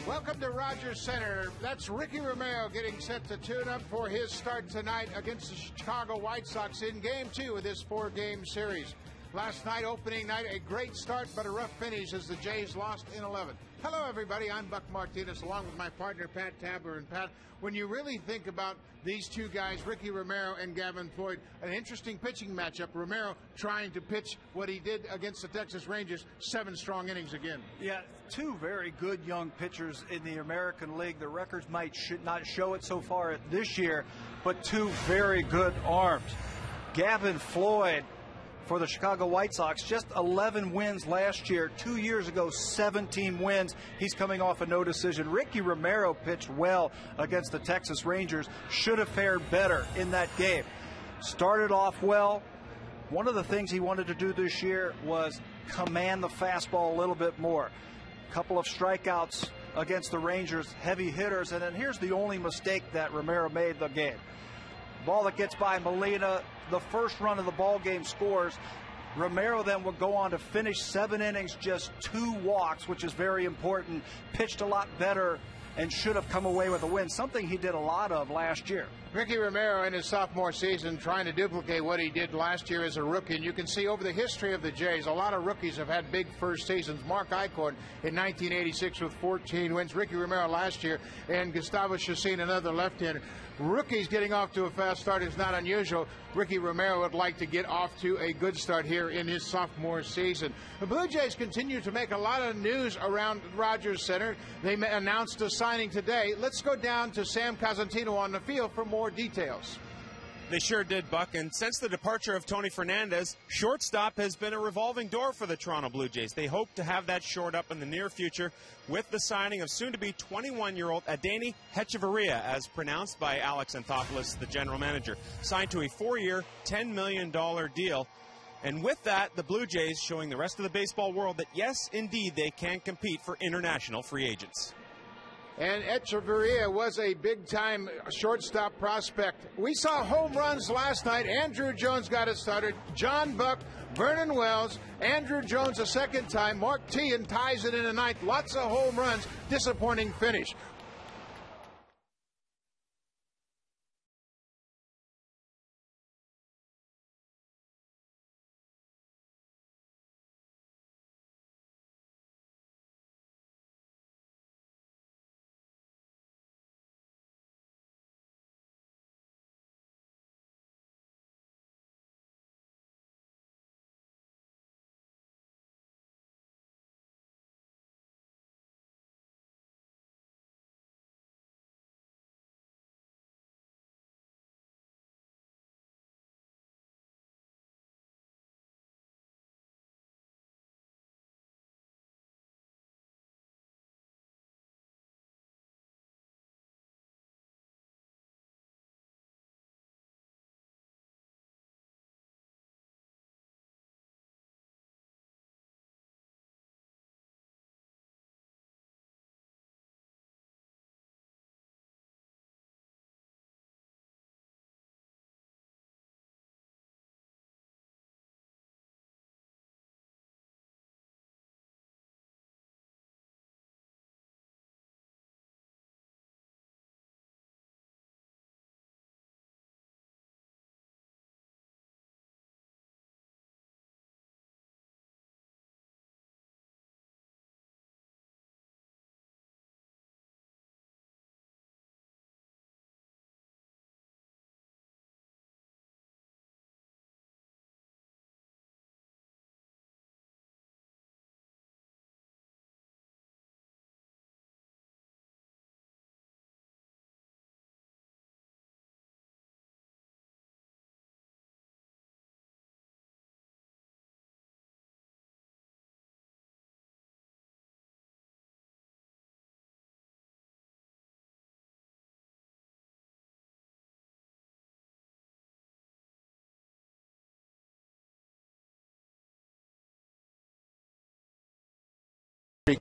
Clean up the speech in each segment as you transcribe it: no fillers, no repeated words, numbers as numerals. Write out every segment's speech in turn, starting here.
Welcome to Rogers Center. That's Ricky Romero getting set to tune up for his start tonight against the Chicago White Sox in Game 2 of this 4-game series. Last night, opening night, a great start but a rough finish as the Jays lost in 11. Hello, everybody. I'm Buck Martinez along with my partner, Pat Tabler. And Pat, when you really think about these two guys, Ricky Romero and Gavin Floyd, an interesting pitching matchup. Romero trying to pitch what he did against the Texas Rangers, 7 strong innings again. Yeah, two very good young pitchers in the American League. The records should not show it so far this year, but two very good arms. Gavin Floyd for the Chicago White Sox, just 11 wins last year. 2 years ago, 17 wins. He's coming off a no decision. Ricky Romero pitched well against the Texas Rangers. Should have fared better in that game. Started off well. One of the things he wanted to do this year was command the fastball a little bit more. Couple of strikeouts against the Rangers, heavy hitters, and then here's the only mistake that Romero made in the game. Ball that gets by Molina, the first run of the ball game scores. Romero then will go on to finish 7 innings, just 2 walks, which is very important. Pitched a lot better and should have come away with a win, something he did a lot of last year. Ricky Romero in his sophomore season trying to duplicate what he did last year as a rookie. And you can see over the history of the Jays, a lot of rookies have had big first seasons. Mark Eichhorn in 1986 with 14 wins. Ricky Romero last year, and Gustavo Chacin, another left-hander. Rookies getting off to a fast start is not unusual. Ricky Romero would like to get off to a good start here in his sophomore season. The Blue Jays continue to make a lot of news around Rogers Center. They announced a signing today. Let's go down to Sam Cosentino on the field for more details. They sure did, Buck, and since the departure of Tony Fernandez, shortstop has been a revolving door for the Toronto Blue Jays. They hope to have that shored up in the near future with the signing of soon-to-be 21-year-old Adeiny Hechavarria, as pronounced by Alex Anthopoulos, the general manager, signed to a 4-year, $10 million deal. And with that, the Blue Jays showing the rest of the baseball world that, yes, indeed, they can compete for international free agents. And Hechavarria was a big-time shortstop prospect. We saw home runs last night. Andrew Jones got it started. John Buck, Vernon Wells, Andrew Jones a second time. Mark Teahan ties it in the ninth. Lots of home runs. Disappointing finish.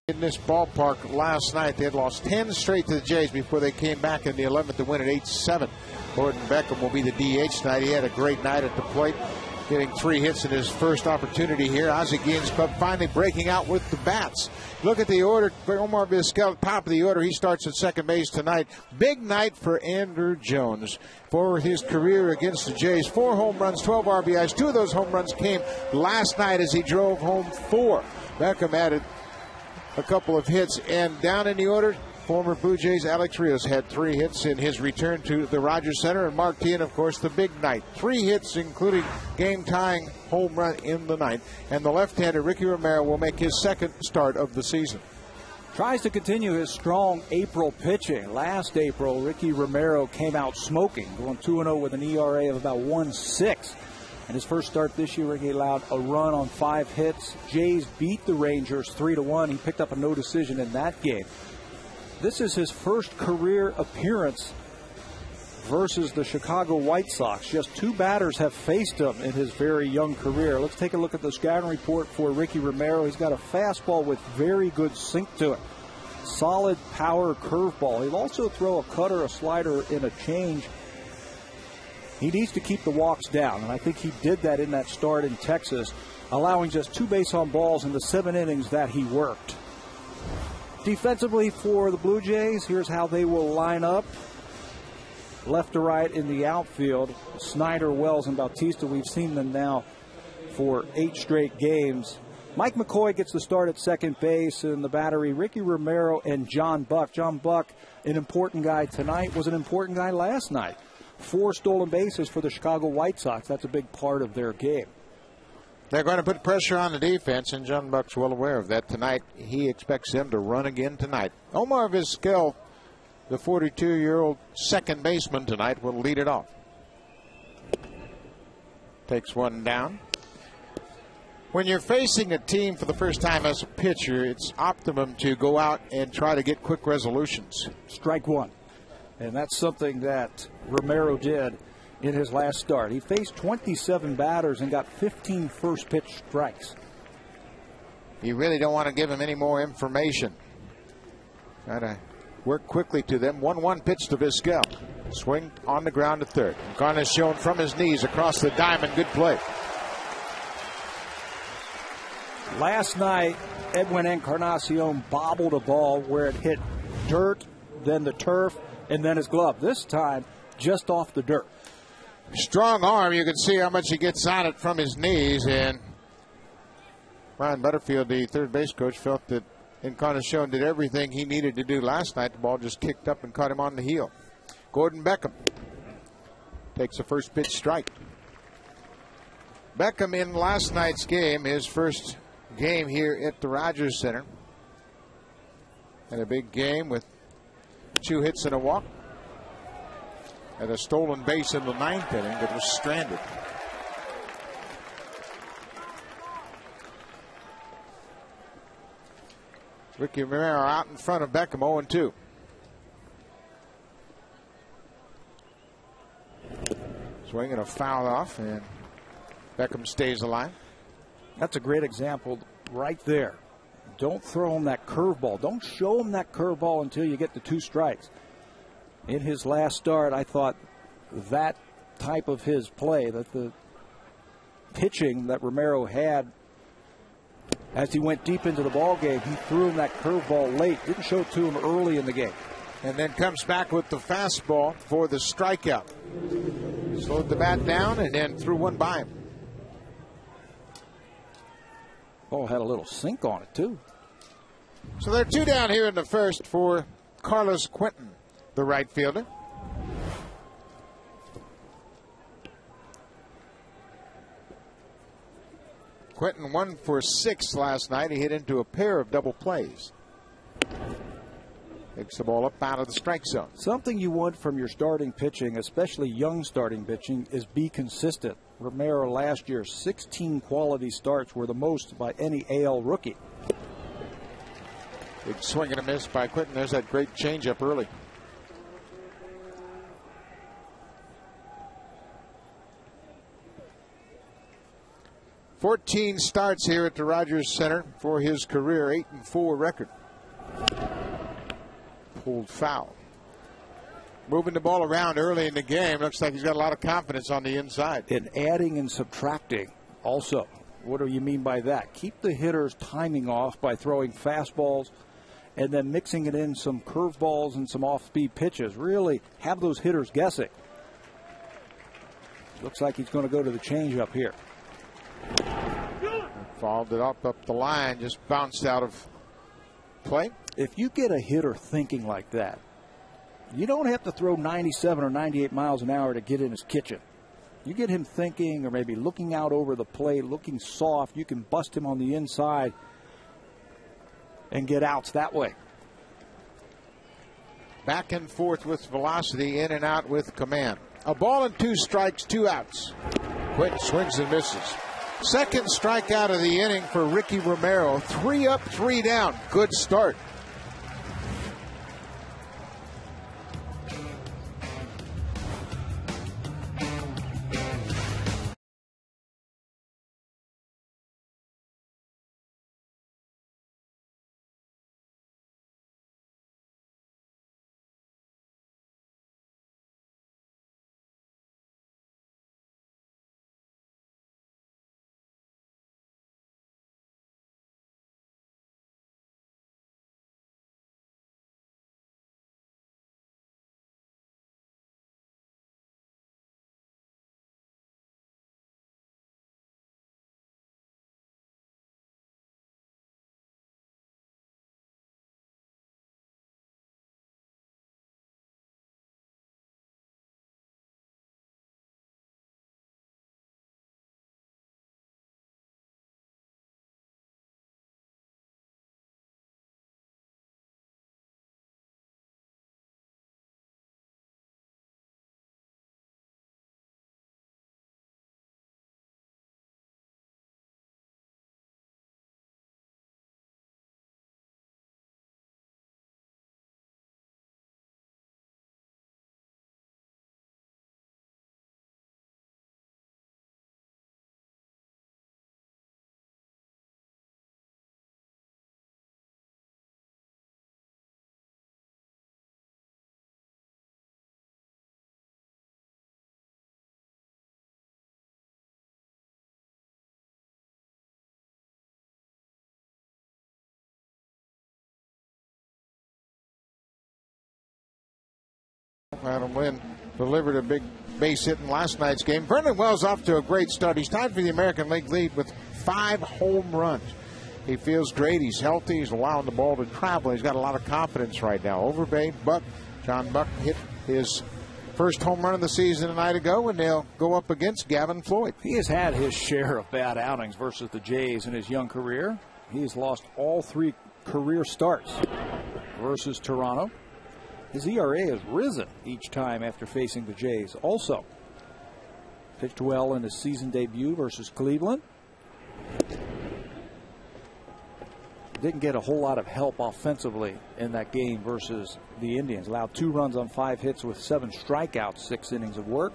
In this ballpark last night, they had lost 10 straight to the Jays before they came back in the 11th to win at 8-7. Gordon Beckham will be the DH tonight. He had a great night at the plate. getting 3 hits in his first opportunity here. Ozzie Guillen's club finally breaking out with the bats. Look at the order. Omar Vizquel, top of the order. He starts at second base tonight. Big night for Andrew Jones for his career against the Jays. 4 home runs, 12 RBIs. 2 of those home runs came last night as he drove home 4. Beckham added a couple of hits. And down in the order, former Blue Jays Alex Rios had 3 hits in his return to the Rogers Center. And Mark Teahen, of course, the big night. 3 hits, including game-tying home run in the ninth. And the left-hander, Ricky Romero, will make his second start of the season. Tries to continue his strong April pitching. Last April, Ricky Romero came out smoking, going 2-0 with an ERA of about 1.6. And his first start this year, Ricky allowed a run on 5 hits. Jays beat the Rangers 3-1. He picked up a no decision in that game. This is his first career appearance versus the Chicago White Sox. Just 2 batters have faced him in his very young career. Let's take a look at the scouting report for Ricky Romero. He's got a fastball with very good sink to it. Solid power curveball. He'll also throw a cutter, a slider, and a change. He needs to keep the walks down, and I think he did that in that start in Texas, allowing just 2 base on balls in the 7 innings that he worked. Defensively for the Blue Jays, here's how they will line up. Left to right in the outfield, Snyder, Wells, and Bautista. We've seen them now for 8 straight games. Mike McCoy gets the start at second base in the battery. Ricky Romero and John Buck. John Buck, an important guy tonight, was an important guy last night. 4 stolen bases for the Chicago White Sox. That's a big part of their game. They're going to put pressure on the defense, and John Buck's well aware of that tonight. He expects them to run again tonight. Omar Vizquel, the 42-year-old second baseman tonight, will lead it off. Takes one down. When you're facing a team for the first time as a pitcher, it's optimum to go out and try to get quick resolutions. Strike 1. And that's something that Romero did in his last start. He faced 27 batters and got 15 first pitch strikes. You really don't want to give him any more information. Got to work quickly to them. 1-1 pitch to Vizquel. Swing on the ground to third. Encarnacion from his knees across the diamond. Good play. Last night, Edwin Encarnacion bobbled a ball where it hit dirt, then the turf, and then his glove. This time, just off the dirt. Strong arm. You can see how much he gets on it from his knees. And Brian Butterfield, the third base coach, felt that Encarnacion did everything he needed to do last night. The ball just kicked up and caught him on the heel. Gordon Beckham takes a first pitch strike. Beckham in last night's game, his first game here at the Rogers Center. Had a big game with 2 hits and a walk. Had a stolen base in the 9th inning that was stranded. Ricky Romero out in front of Beckham, 0-2. Swing and a foul off, and Beckham stays alive. That's a great example right there. Don't throw him that curveball. Don't show him that curveball until you get the 2 strikes. In his last start, I thought that type of his play, that the pitching that Romero had as he went deep into the ball game, he threw him that curveball late. Didn't show it to him early in the game. And then comes back with the fastball for the strikeout. Slowed the bat down and then threw one by him. Ball had a little sink on it, too. So there are 2 down here in the first for Carlos Quentin, the right fielder. Quentin 1 for 6 last night. He hit into a pair of double plays. Picks the ball up out of the strike zone. Something you want from your starting pitching, especially young starting pitching, is be consistent. Romero last year, 16 quality starts were the most by any AL rookie. Big swing and a miss by Quentin. There's that great changeup early. "14 starts here at the Rogers Center for his career 8-4 record. Pulled foul. moving the ball around early in the game. Looks like he's got a lot of confidence on the inside. And adding and subtracting also. What do you mean by that? Keep the hitters timing off by throwing fastballs and then mixing it in some curveballs and some off-speed pitches. Really have those hitters guessing. Looks like he's going to go to the changeup here. Fouled it up the line, just bounced out of play. If you get a hitter thinking like that, you don't have to throw 97 or 98 miles an hour to get in his kitchen. You get him thinking or maybe looking out over the plate, looking soft, you can bust him on the inside and get outs that way. Back and forth with velocity, in and out with command. A ball and 2 strikes, 2 outs. Quinn swings and misses. Second strikeout of the inning for Ricky Romero. 3 up, 3 down. Good start. Adam Lynn delivered a big base hit in last night's game. Vernon Wells off to a great start. He's tied for the American League lead with 5 home runs. He feels great. He's healthy. He's allowing the ball to travel. He's got a lot of confidence right now. Overbay, Buck. John Buck hit his first home run of the season a night ago, and they'll go up against Gavin Floyd. He has had his share of bad outings versus the Jays in his young career. He's lost all 3 career starts versus Toronto. His ERA has risen each time after facing the Jays. Also, pitched well in his season debut versus Cleveland. Didn't get a whole lot of help offensively in that game versus the Indians. Allowed 2 runs on 5 hits with 7 strikeouts, 6 innings of work.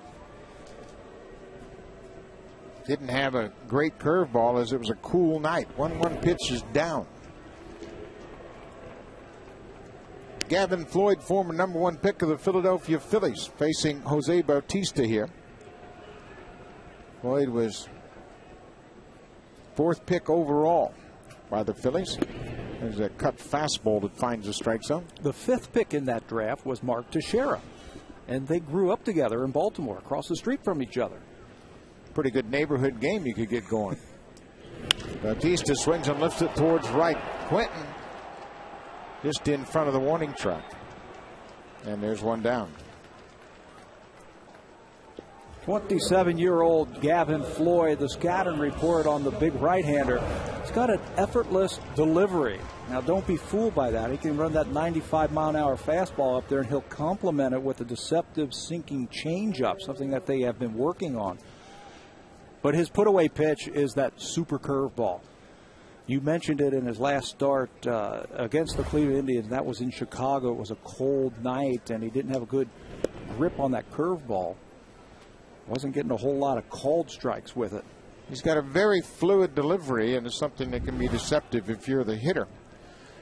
Didn't have a great curveball as it was a cool night. 1-1 pitch is down. Gavin Floyd, former #1 pick of the Philadelphia Phillies, facing Jose Bautista here. Floyd was 4th pick overall by the Phillies. There's a cut fastball that finds the strike zone. The 5th pick in that draft was Mark Teixeira, and they grew up together in Baltimore, across the street from each other. Pretty good neighborhood game you could get going. Bautista swings and lifts it towards right. Quentin just in front of the warning track. And there's 1 down. 27-year-old Gavin Floyd, the scouting report on the big right-hander. He's got an effortless delivery. Now, don't be fooled by that. He can run that 95-mile-an-hour fastball up there, and he'll complement it with a deceptive sinking changeup, something that they have been working on. But his put-away pitch is that super curveball. You mentioned it in his last start against the Cleveland Indians. That was in Chicago. It was a cold night, and he didn't have a good grip on that curveball. Wasn't getting a whole lot of called strikes with it. He's got a very fluid delivery, and it's something that can be deceptive if you're the hitter.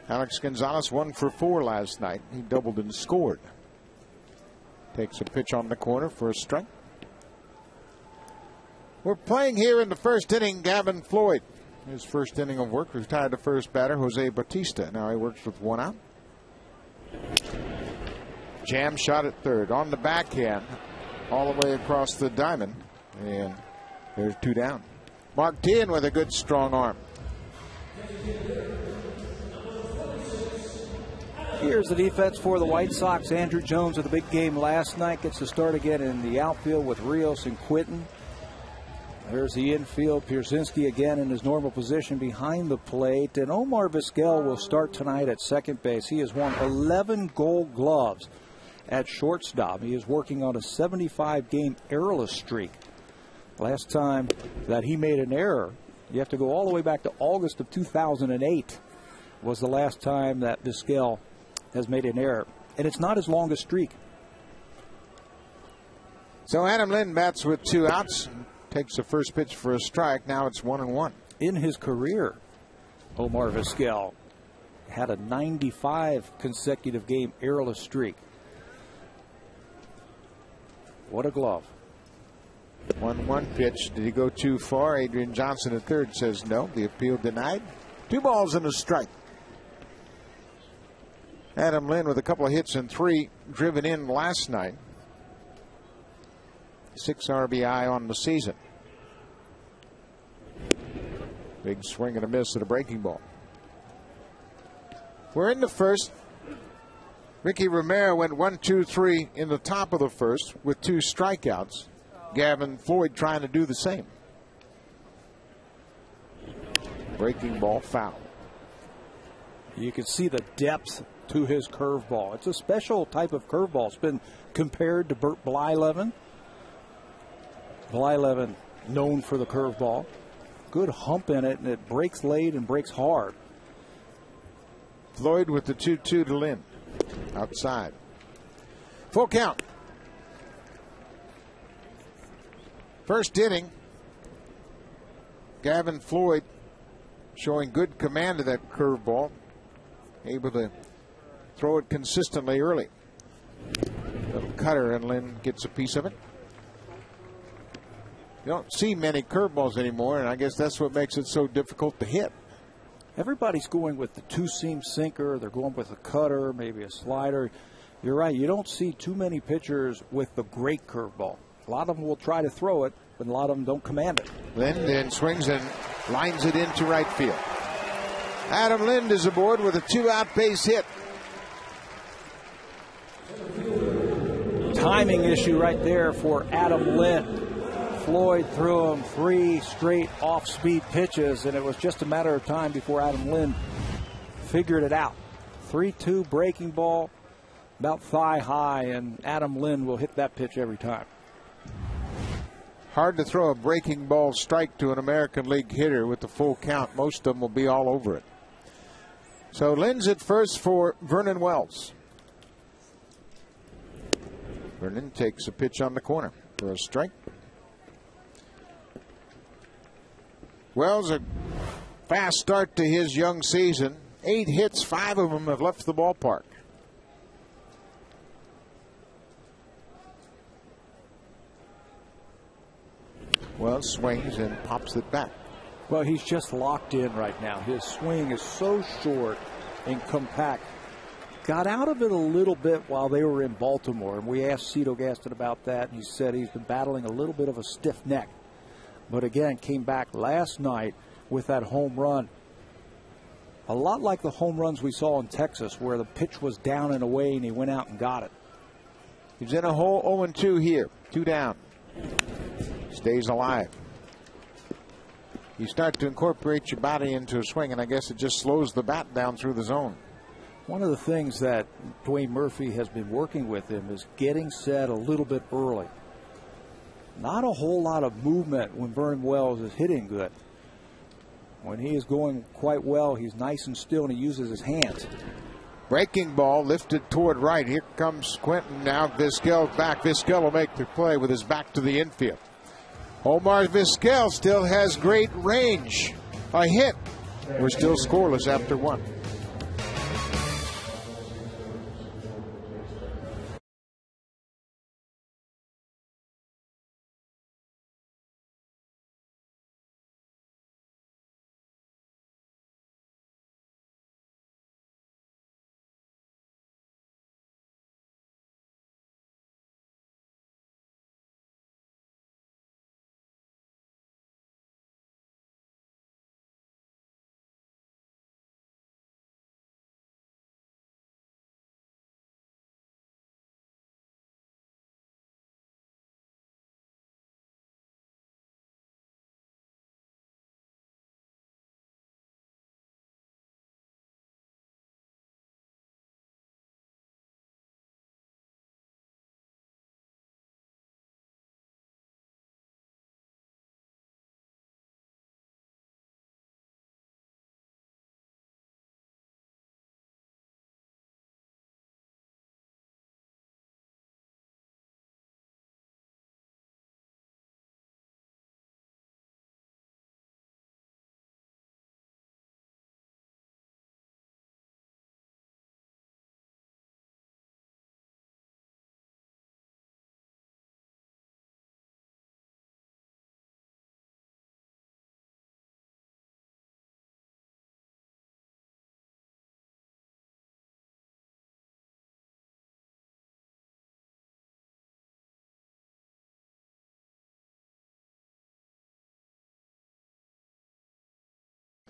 Alex Gonzalez 1 for 4 last night. He doubled and scored. Takes a pitch on the corner for a strike. We're playing here in the first inning. Gavin Floyd, his first inning of work, retired the first batter, Jose Bautista. Now he works with one out. Jam shot at third on the backhand, all the way across the diamond, and there's two down. Mark Teahan with a good strong arm. Here's the defense for the White Sox. Andrew Jones with a big game last night gets to start again in the outfield with Rios and Quinton. There's the infield. Pierzynski again in his normal position behind the plate. And Omar Vizquel will start tonight at second base. He has won 11 Gold Gloves at shortstop. He is working on a 75-game errorless streak. Last time that he made an error, you have to go all the way back to August of 2008, was the last time that Vizquel has made an error. And it's not his longest streak. So Adam Lind bats with two outs. Takes the first pitch for a strike. Now it's 1-1. In his career, Omar Vizquel had a 95 consecutive game errorless streak. What a glove. 1-1 pitch. Did he go too far? Adrian Johnson at third says no. The appeal denied. 2 balls and a strike. Adam Lind with a couple of hits and 3 driven in last night. 6 RBI on the season. Big swing and a miss at a breaking ball. We're in the first. Ricky Romero went 1-2-3 in the top of the first with 2 strikeouts. Gavin Floyd trying to do the same. Breaking ball foul. You can see the depth to his curveball. It's a special type of curveball. It's been compared to Bert Blyleven. Blyleven known for the curveball. Good hump in it, and it breaks late and breaks hard. Floyd with the 2-2 to Lind. Outside. Full count. First inning. Gavin Floyd showing good command of that curveball. Able to throw it consistently early. Little cutter, and Lind gets a piece of it. You don't see many curveballs anymore, and I guess that's what makes it so difficult to hit. Everybody's going with the 2-seam sinker. They're going with a cutter, maybe a slider. You're right. You don't see too many pitchers with the great curveball. A lot of them will try to throw it, but a lot of them don't command it. Lind then swings and lines it into right field. Adam Lind is aboard with a 2-out base hit. Timing issue right there for Adam Lind. Floyd threw him 3 straight off-speed pitches, and it was just a matter of time before Adam Lind figured it out. 3-2 breaking ball, about thigh high, and Adam Lind will hit that pitch every time. Hard to throw a breaking ball strike to an American League hitter with the full count. Most of them will be all over it. So Lind's at first for Vernon Wells. Vernon takes a pitch on the corner for a strike. Wells, a fast start to his young season. 8 hits, 5 of them have left the ballpark. Wells swings and pops it back. Well, he's just locked in right now. His swing is so short and compact. Got out of it a little bit while they were in Baltimore, and we asked Cito Gaston about that, and he said he's been battling a little bit of a stiff neck. But again, came back last night with that home run. A lot like the home runs we saw in Texas, where the pitch was down and away, and he went out and got it. He's in a hole 0-2 here. 2 down. Stays alive. You start to incorporate your body into a swing, and I guess it just slows the bat down through the zone. One of the things that Dwayne Murphy has been working with him is getting set a little bit early. Not a whole lot of movement when Vernon Wells is hitting good. When he is going quite well, he's nice and still, and he uses his hands. Breaking ball lifted toward right. Here comes Quinton now. Vizquel back. Vizquel will make the play with his back to the infield. Omar Vizquel still has great range. A hit. We're still scoreless after 1.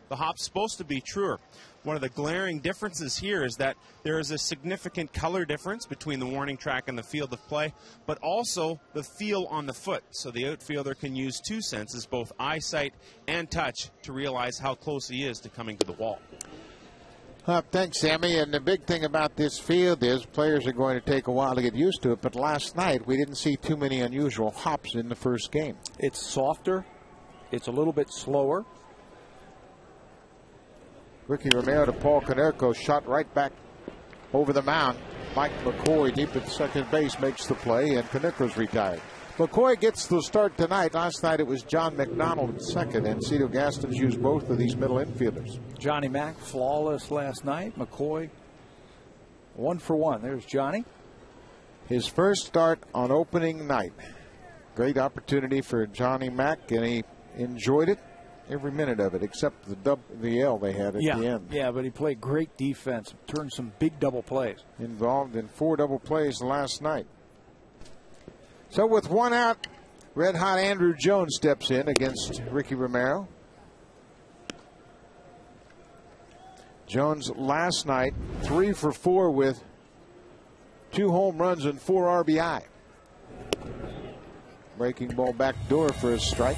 the hop's supposed to be truer. One of the glaring differences here is that there is a significant color difference between the warning track and the field of play, but also the feel on the foot. So the outfielder can use two senses, both eyesight and touch, to realize how close he is to coming to the wall. Thanks, Sammy. And the big thing about this field is players are going to take a while to get used to it. But last night we didn't see too many unusual hops in the first game. It's softer. It's a little bit slower. Ricky Romero to Paul Konerko, shot right back over the mound. Mike McCoy deep at second base makes the play, and Konerko's retired. McCoy gets the start tonight. Last night it was John McDonald at second, and Cito Gaston's used both of these middle infielders. Johnny Mack flawless last night. McCoy 1 for 1. There's Johnny. His first start on opening night. Great opportunity for Johnny Mack, and he enjoyed it. Every minute of it, except the L they had at the end. Yeah, but he played great defense, turned some big double plays. Involved in 4 double plays last night. So with 1 out, red-hot Andrew Jones steps in against Ricky Romero. Jones last night 3 for 4 with 2 home runs and 4 RBI. Breaking ball back door for a strike.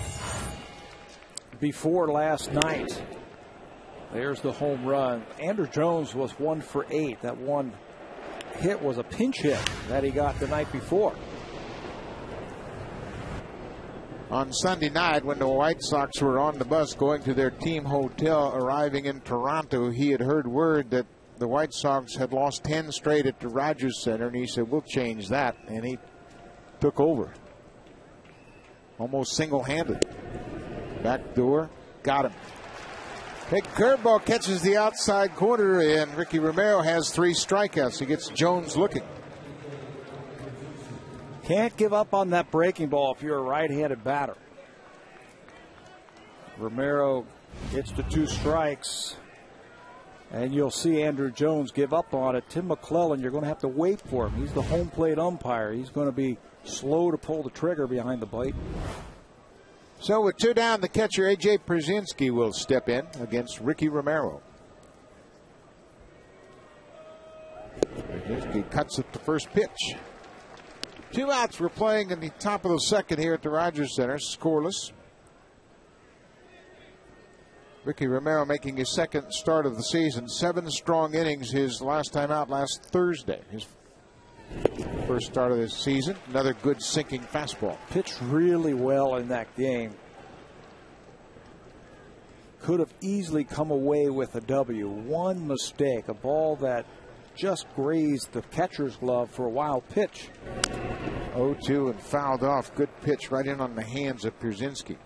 Before last night, there's the home run. Andrew Jones was 1 for 8. That one hit was a pinch hit that he got the night before. On Sunday night, when the White Sox were on the bus going to their team hotel arriving in Toronto, he had heard word that the White Sox had lost 10 straight at the Rogers Center, and he said, "We'll change that," and he took over. Almost single-handed. Back door, got him. Big curveball catches the outside corner, and Ricky Romero has 3 strikeouts. He gets Jones looking. Can't give up on that breaking ball if you're a right-handed batter. Romero gets to 2 strikes, and you'll see Andrew Jones give up on it. Tim McClellan, you're going to have to wait for him. He's the home plate umpire. He's going to be slow to pull the trigger behind the plate. So with 2 down, the catcher A.J. Pierzynski will step in against Ricky Romero. Pierzynski cuts at the first pitch. 2 outs. We're playing in the top of the second here at the Rogers Center. Scoreless. Ricky Romero making his second start of the season. 7 strong innings his last time out last Thursday. His first start of this season. Another good sinking fastball. Pitched really well in that game. Could have easily come away with a W. One mistake, a ball that just grazed the catcher's glove for a wild pitch. 0-2 and fouled off. Good pitch right in on the hands of Pierzynski.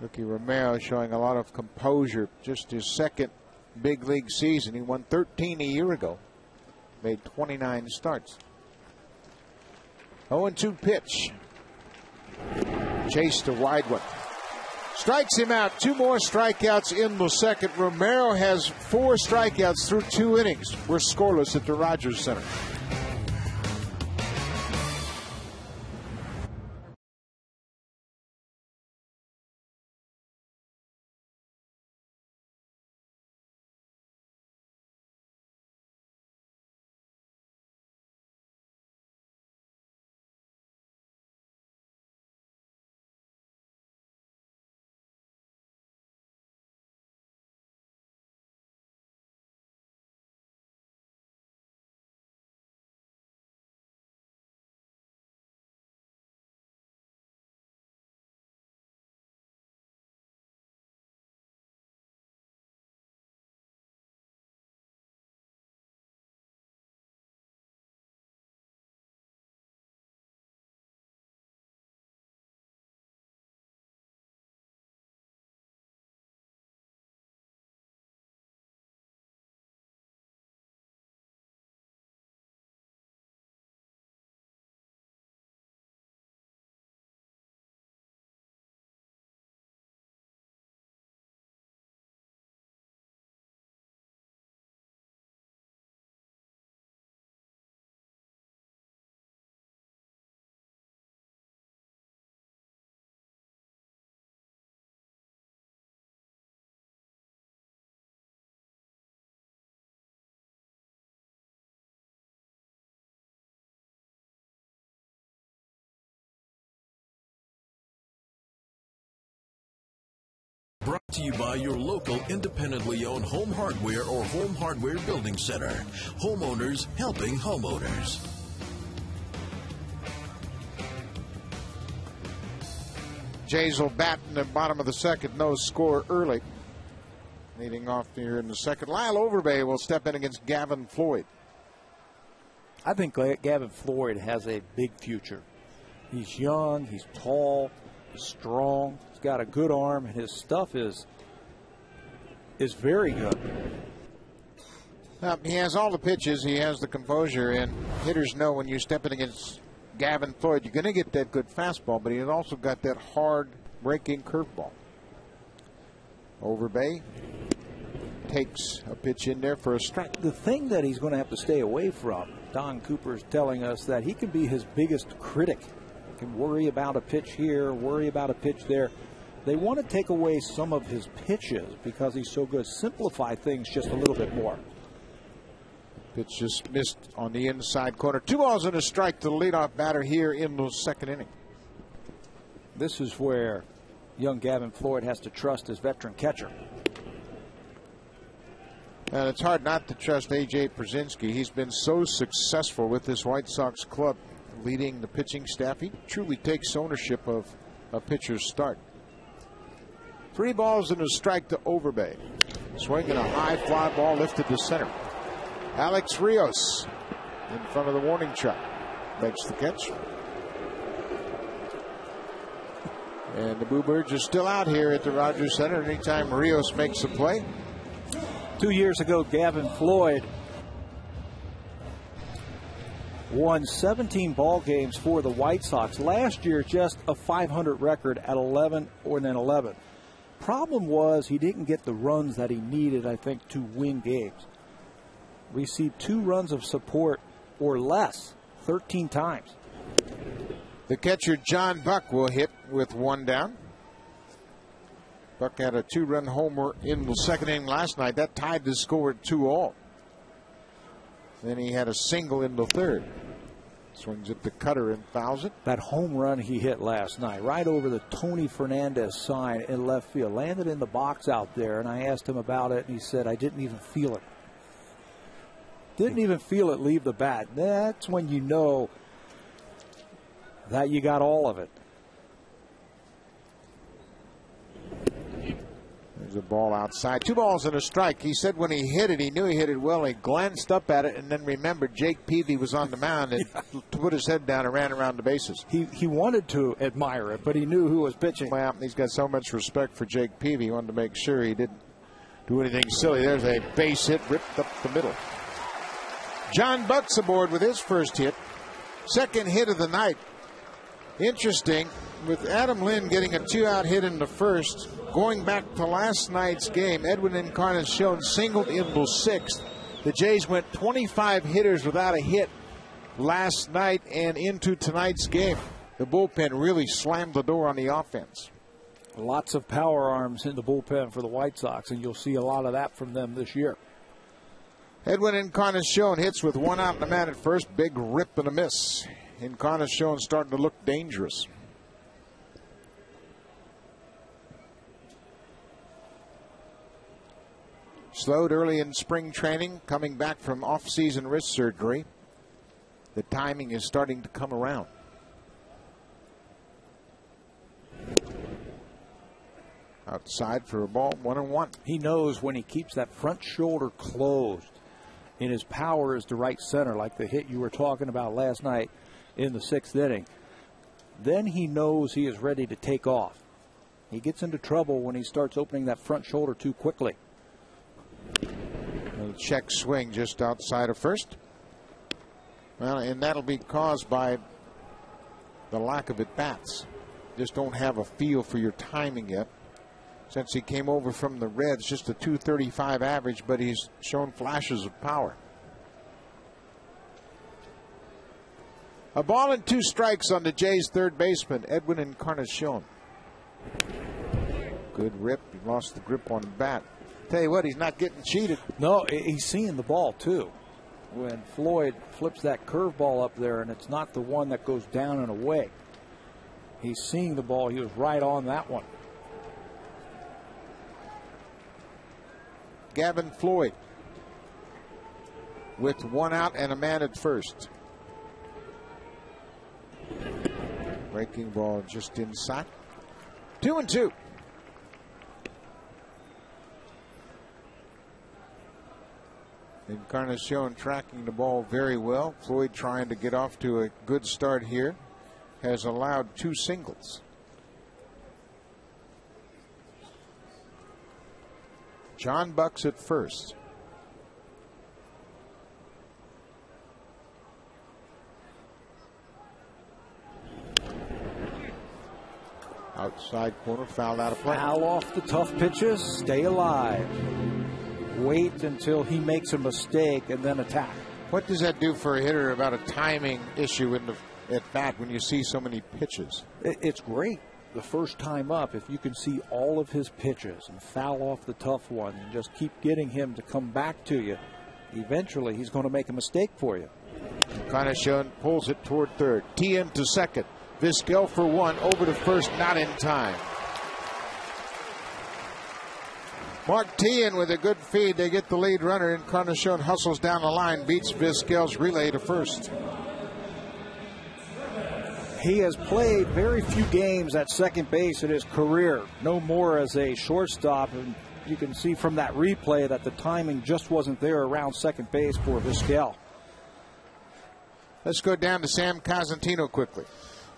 Ricky Romero showing a lot of composure. Just his second big league season. He won 13 a year ago. Made 29 starts. 0-2 pitch. Chased a wide one. Strikes him out. 2 more strikeouts in the second. Romero has 4 strikeouts through 2 innings. We're scoreless at the Rogers Center. to you by your local independently owned home hardware or home hardware building center. Homeowners helping homeowners. Jays will bat in the bottom of the second, no score early. Leading off here in the second, Lyle Overbay will step in against Gavin Floyd. I think Gavin Floyd has a big future. He's young, he's tall, he's strong, he's got a good arm, and his stuff is very good. He has all the pitches, he has the composure, and hitters know when you step in against Gavin Floyd, you're going to get that good fastball, but he's also got that hard breaking curveball. Overbay takes a pitch in there for a strike. The thing that he's going to have to stay away from, Don Cooper is telling us that he can be his biggest critic. He can worry about a pitch here, worry about a pitch there. They want to take away some of his pitches because he's so good. Simplify things just a little bit more. Pitch just missed on the inside corner. 2 balls and a strike to the leadoff batter here in the second inning. This is where young Gavin Floyd has to trust his veteran catcher. And it's hard not to trust A.J. Pierzynski. He's been so successful with this White Sox club, leading the pitching staff. He truly takes ownership of a pitcher's start. 3 balls and a strike to Overbay. Swinging a high fly ball lifted to center. Alex Rios in front of the warning track makes the catch. And the Bluebirds are still out here at the Rogers Center anytime Rios makes a play. 2 years ago, Gavin Floyd won 17 ball games for the White Sox. Last year, just a .500 record at 11-11. Problem was he didn't get the runs that he needed, I think, to win games. Received 2 runs of support or less 13 times. The catcher, John Buck, will hit with 1 down. Buck had a 2-run homer in the second inning last night. That tied the score at 2-all. Then he had a single in the third. Swings at the cutter and fouls it. That home run he hit last night, right over the Tony Fernandez sign in left field, landed in the box out there, and I asked him about it, and he said, I didn't even feel it. Didn't even feel it leave the bat. That's when you know that you got all of it. There's a ball outside. 2 balls and a strike. He said when he hit it, he knew he hit it well. He glanced up at it and then remembered Jake Peavy was on the mound and put his head down and ran around the bases. He wanted to admire it, but he knew who was pitching. Well, he's got so much respect for Jake Peavy. He wanted to make sure he didn't do anything silly. There's a base hit ripped up the middle. John Buck's aboard with his first hit. Second hit of the night. Interesting, with Adam Lynn getting a 2-out hit in the first. Going back to last night's game, Edwin Encarnacion singled in the 6th. The Jays went 25 hitters without a hit last night and into tonight's game. The bullpen really slammed the door on the offense. Lots of power arms in the bullpen for the White Sox, and you'll see a lot of that from them this year. Edwin Encarnacion hits with 1 out and a man at first. Big rip and a miss. Encarnacion starting to look dangerous. Slowed early in spring training, coming back from off-season wrist surgery. The timing is starting to come around. Outside for a ball, 1-1. He knows when he keeps that front shoulder closed and his power is to right center, like the hit you were talking about last night in the 6th inning, then he knows he is ready to take off. He gets into trouble when he starts opening that front shoulder too quickly. A check swing just outside of first. Well, and that'll be caused by the lack of at-bats. Just don't have a feel for your timing yet. Since he came over from the Reds, just a .235 average, but he's shown flashes of power. A ball and 2 strikes on the Jays' third baseman, Edwin Encarnacion. Good rip. He lost the grip on the bat. Tell you what, he's not getting cheated. No, he's seeing the ball, too. When Floyd flips that curveball up there, and it's not the one that goes down and away. He's seeing the ball. He was right on that one. Gavin Floyd with 1 out and a man at first. Breaking ball just inside. 2-2. Encarnacion tracking the ball very well. Floyd trying to get off to a good start here. Has allowed 2 singles. John Bucks at first. Outside corner, fouled out of play. Foul off the tough pitches, stay alive. Wait until he makes a mistake and then attack. What does that do for a hitter about a timing issue in the at bat when you see so many pitches? It's great. The first time up, if you can see all of his pitches and foul off the tough one and just keep getting him to come back to you, eventually he's going to make a mistake for you. Encarnacion pulls it toward third. Tien to second. Vizquel for 1, over to first, not in time. Mark Tien with a good feed. They get the lead runner. Encarnacion hustles down the line, beats Vizquel's relay to first. He has played very few games at second base in his career, no more as a shortstop. And you can see from that replay that the timing just wasn't there around second base for Vizquel. Let's go down to Sam Cosentino quickly.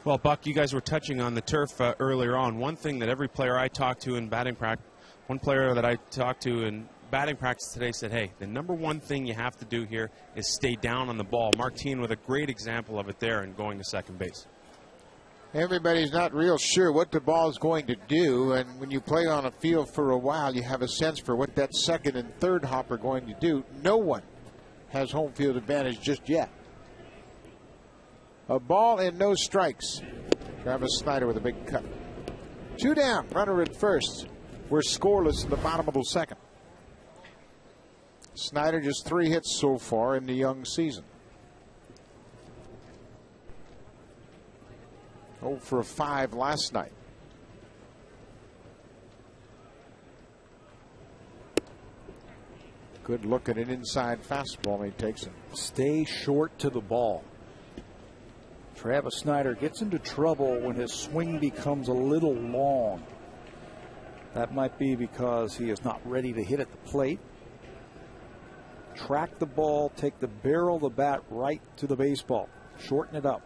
Well, Buck, you guys were touching on the turf earlier on. One thing that every player I talked to in batting practice, one player that I talked to in batting practice today said, hey, the number one thing you have to do here is stay down on the ball. Mark Tien with a great example of it there and going to second base. Everybody's not real sure what the ball is going to do, and when you play on a field for a while, you have a sense for what that second and third hop are going to do. No one has home field advantage just yet. A ball and no strikes. Travis Snider with a big cut. 2 down, runner at first. We're scoreless in the bottom of the second. Snider just 3 hits so far in the young season. 0 for 5 last night. Good look at an inside fastball, and he takes it. Stay short to the ball. Travis Snider gets into trouble when his swing becomes a little long. That might be because he is not ready to hit at the plate. Track the ball, take the barrel of the bat right to the baseball. Shorten it up.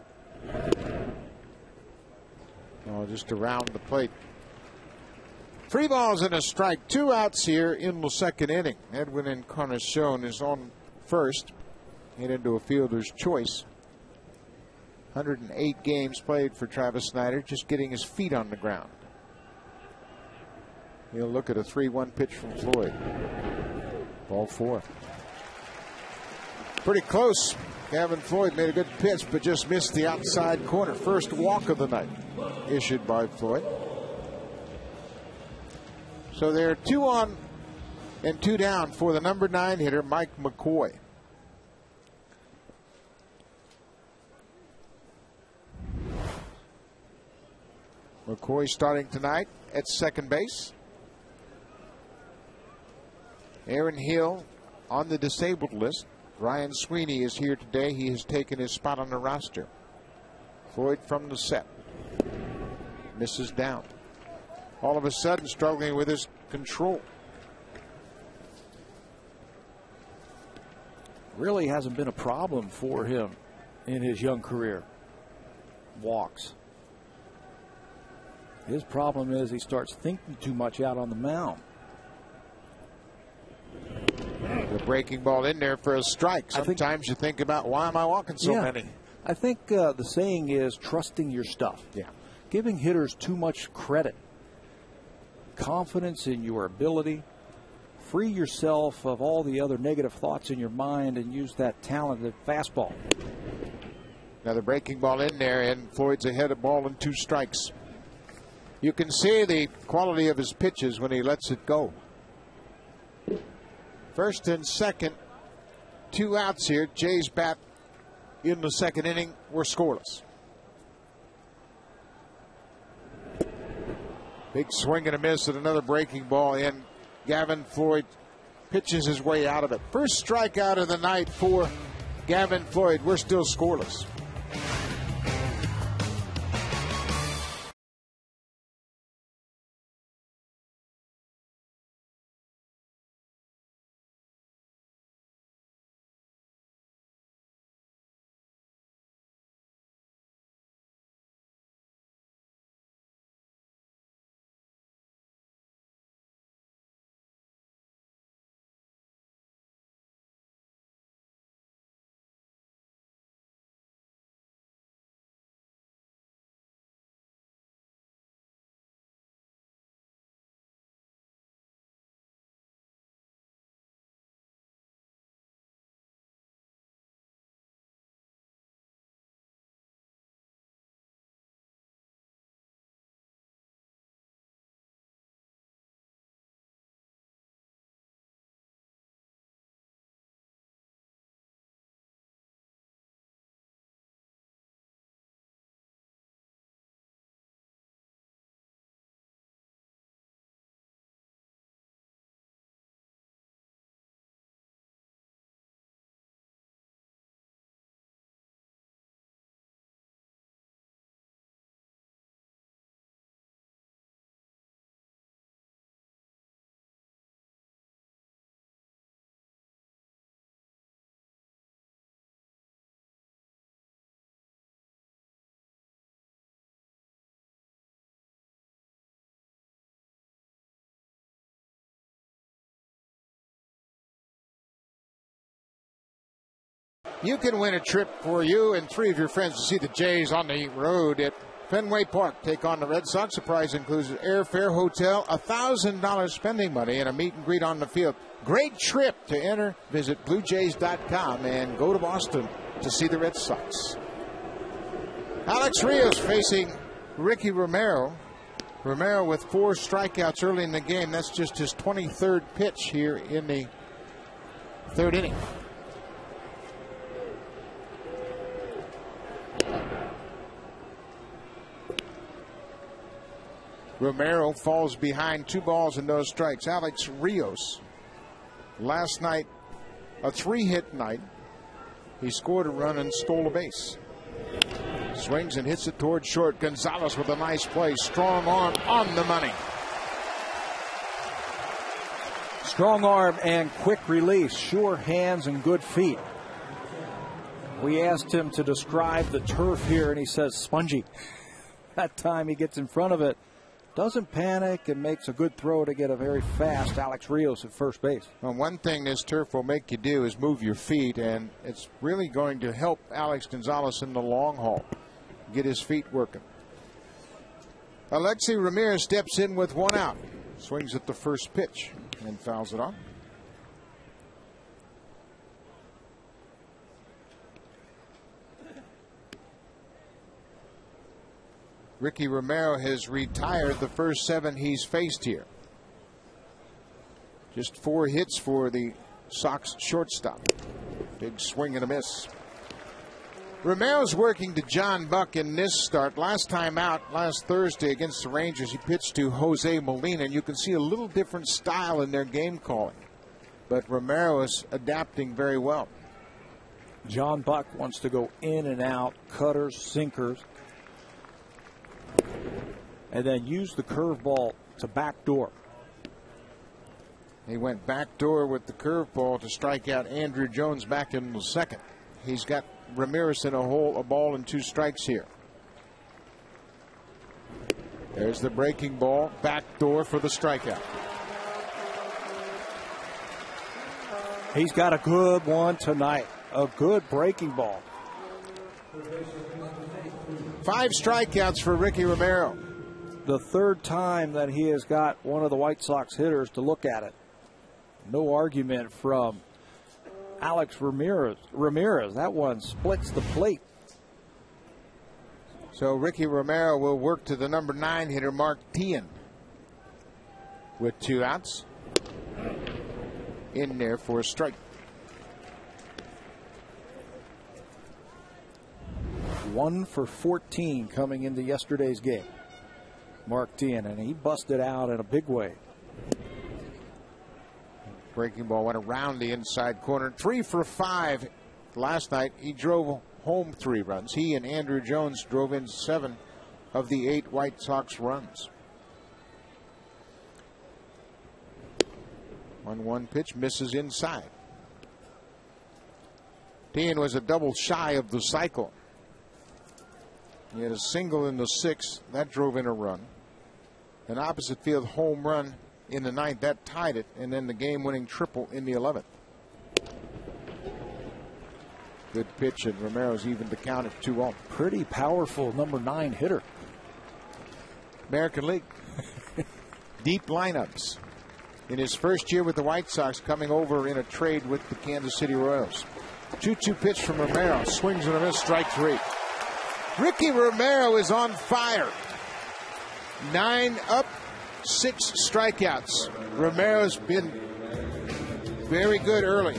Oh, just around the plate. 3 balls and a strike. 2 outs here in the second inning. Edwin Encarnacion is on first. Hit into a fielder's choice. 108 games played for Travis Snider, just getting his feet on the ground. He'll look at a 3-1 pitch from Floyd. Ball 4. Pretty close. Gavin Floyd made a good pitch, but just missed the outside corner. First walk of the night issued by Floyd. So they're 2 on and 2 down for the number 9 hitter, Mike McCoy. McCoy starting tonight at second base. Aaron Hill on the disabled list. Ryan Sweeney is here today. He has taken his spot on the roster. Floyd from the set. Misses down. All of a sudden struggling with his control. Really hasn't been a problem for him in his young career. Walks. His problem is he starts thinking too much out on the mound. The breaking ball in there for a strike. Sometimes you think about, why am I walking so many? I think the saying is trusting your stuff. Yeah. Giving hitters too much credit. Confidence in your ability. Free yourself of all the other negative thoughts in your mind and use that talented fastball. Another breaking ball in there, and Floyd's ahead of ball and 2 strikes. You can see the quality of his pitches when he lets it go. First and second, 2 outs here. Jays bat in the second inning. We're scoreless. Big swing and a miss at another breaking ball in. Gavin Floyd pitches his way out of it. First strikeout of the night for Gavin Floyd. We're still scoreless. You can win a trip for you and 3 of your friends to see the Jays on the road at Fenway Park. Take on the Red Sox. The prize includes an airfare, hotel, $1,000 spending money, and a meet and greet on the field. Great trip. To enter, visit BlueJays.com and go to Boston to see the Red Sox. Alex Rios facing Ricky Romero. Romero with 4 strikeouts early in the game. That's just his 23rd pitch here in the 3rd inning. Romero falls behind 2 balls and no strikes. Alex Rios, last night, a 3-hit night. He scored a run and stole a base. Swings and hits it towards short. Gonzalez with a nice play. Strong arm on the money. Strong arm and quick release. Sure hands and good feet. We asked him to describe the turf here, and he says spongy. That time he gets in front of it. Doesn't panic and makes a good throw to get a very fast Alex Rios at first base. Well, one thing this turf will make you do is move your feet, and it's really going to help Alex Gonzalez in the long haul. Get his feet working. Alexi Ramirez steps in with 1 out. Swings at the first pitch and fouls it off. Ricky Romero has retired the first 7 he's faced here. Just 4 hits for the Sox shortstop. Big swing and a miss. Romero's working to John Buck in this start. Last time out, last Thursday against the Rangers, he pitched to Jose Molina, and you can see a little different style in their game calling. But Romero is adapting very well. John Buck wants to go in and out, cutters, sinkers, and then use the curveball to backdoor. He went backdoor with the curveball to strike out Andrew Jones back in the 2nd. He's got Ramirez in a hole, a ball and 2 strikes here. There's the breaking ball, backdoor for the strikeout. He's got a good one tonight, a good breaking ball. 5 strikeouts for Ricky Romero. The 3rd time that he has got one of the White Sox hitters to look at it. No argument from Alex Ramirez. That one splits the plate. So Ricky Romero will work to the number 9 hitter, Mark Teahan, with 2 outs. In there for a strike. 1 for 14 coming into yesterday's game. Mark Teahan, and he busted out in a big way. Breaking ball went around the inside corner. 3 for 5 last night. He drove home 3 runs. He and Andrew Jones drove in 7 of the 8 White Sox runs. 1-1 pitch misses inside. Dean was a double shy of the cycle. He had a single in the 6th. That drove in a run. An opposite field home run in the 9th. That tied it. And then the game-winning triple in the 11th. Good pitch, and Romero's evened the count at 2-0. Pretty powerful number 9 hitter. American League. Deep lineups. In his first year with the White Sox, coming over in a trade with the Kansas City Royals. 2-2 pitch from Romero. Swings and a miss, strike 3. Ricky Romero is on fire. 9 up, 6 strikeouts. Romero's been very good early.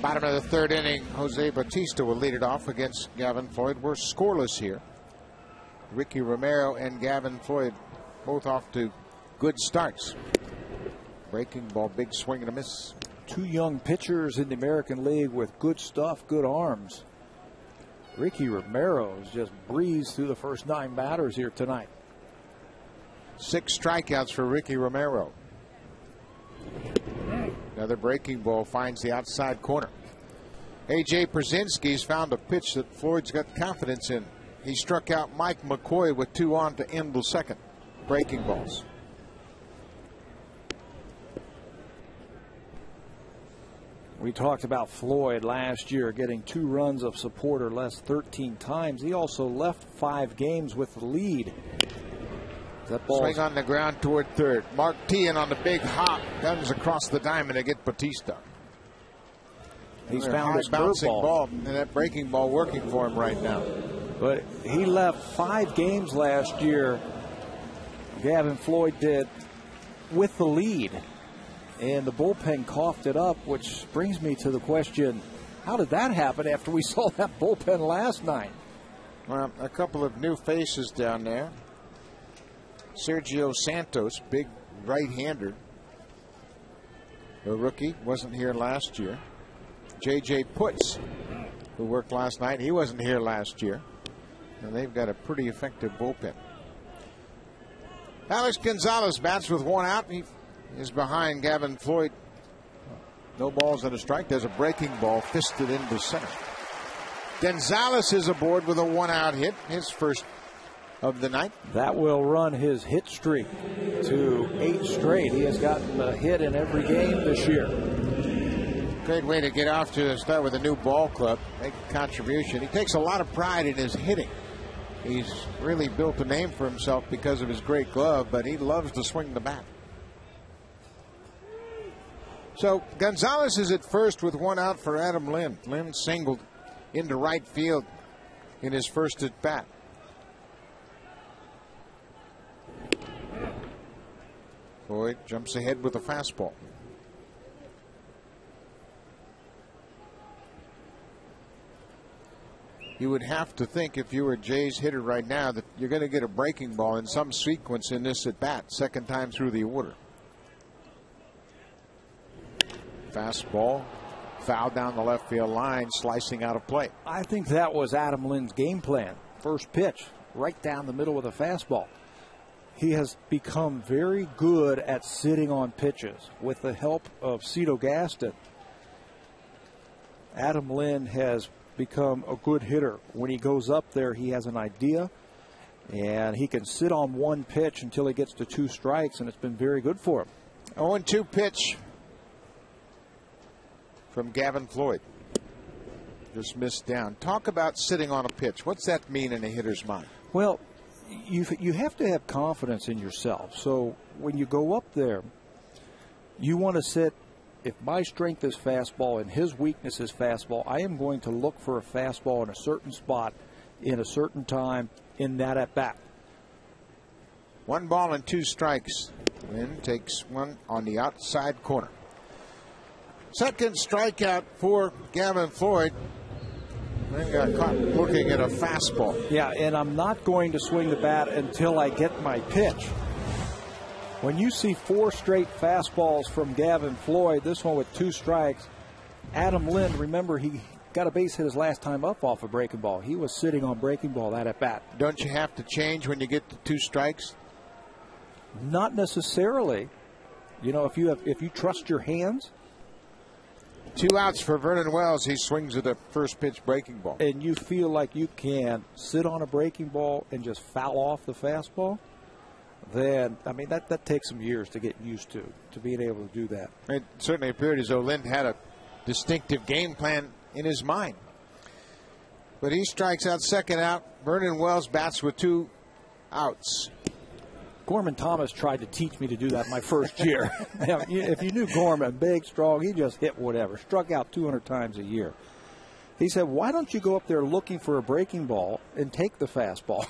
Bottom of the 3rd inning, Jose Bautista will lead it off against Gavin Floyd. We're scoreless here. Ricky Romero and Gavin Floyd both off to good starts. Breaking ball, big swing and a miss. 2 young pitchers in the American League with good stuff, good arms. Ricky Romero has just breezed through the first 9 batters here tonight. 6 strikeouts for Ricky Romero. Another breaking ball finds the outside corner. A.J. Przinsky's found a pitch that Floyd's got confidence in. He struck out Mike McCoy with 2 on to end the 2nd. Breaking balls. We talked about Floyd last year getting 2 runs of support or less 13 times. He also left 5 games with the lead. That ball swing on the ground toward 3rd. Mark Teahan on the big hop. Guns across the diamond to get Bautista. He's found his bouncing curveball. Ball, and that breaking ball working for him right now. But he left 5 games last year. Gavin Floyd did with the lead. And the bullpen coughed it up, which brings me to the question, how did that happen after we saw that bullpen last night? Well, a couple of new faces down there. Sergio Santos, big right-hander. The rookie, wasn't here last year. J.J. Putz, who worked last night, he wasn't here last year. And they've got a pretty effective bullpen. Alex Gonzalez bats with 1 out. He is behind Gavin Floyd. No balls and a strike. There's a breaking ball fisted into center. Gonzalez is aboard with a 1-out hit, his first of the night. That will run his hit streak to 8 straight. He has gotten a hit in every game this year. Great way to get off to start with a new ball club, make a contribution. He takes a lot of pride in his hitting. He's really built a name for himself because of his great glove, but he loves to swing the bat. So Gonzalez is at first with 1 out for Adam Lynn. Lynn singled into right field. in his first at bat. Floyd jumps ahead with a fastball. You would have to think, if you were Jay's hitter right now, that you're going to get a breaking ball in some sequence in this at bat, second time through the order. Fastball, foul down the left field line, slicing out of play. I think that was Adam Lynn's game plan. First pitch, right down the middle with a fastball. He has become very good at sitting on pitches with the help of Cito Gaston. Adam Lynn has become a good hitter. When he goes up there, he has an idea, and he can sit on one pitch until he gets to 2 strikes, and it's been very good for him. 0-2 pitch from Gavin Floyd. Just missed down. Talk about sitting on a pitch. What's that mean in a hitter's mind? Well, you have to have confidence in yourself. So when you go up there, you want to sit. If my strength is fastball and his weakness is fastball, I am going to look for a fastball in a certain spot in a certain time in that at bat. 1 ball and 2 strikes. Lynn takes one on the outside corner. Second strikeout for Gavin Floyd. Lynn got caught looking at a fastball. Yeah, and I'm not going to swing the bat until I get my pitch. When you see 4 straight fastballs from Gavin Floyd, this one with 2 strikes, Adam Lynn, remember, he got a base hit his last time up off a breaking ball. He was sitting on breaking ball that at bat. Don't you have to change when you get to 2 strikes? Not necessarily. You know, if you trust your hands. 2 outs for Vernon Wells. He swings at the first pitch breaking ball. And you feel like you can sit on a breaking ball and just foul off the fastball, then, I mean, that takes some years to get used to being able to do that. It certainly appeared as though Lynn had a distinctive game plan in his mind. But he strikes out second out. Vernon Wells bats with 2 outs. Gorman Thomas tried to teach me to do that my first year. If you knew Gorman, big, strong, he just hit whatever. Struck out 200 times a year. He said, why don't you go up there looking for a breaking ball and take the fastball? I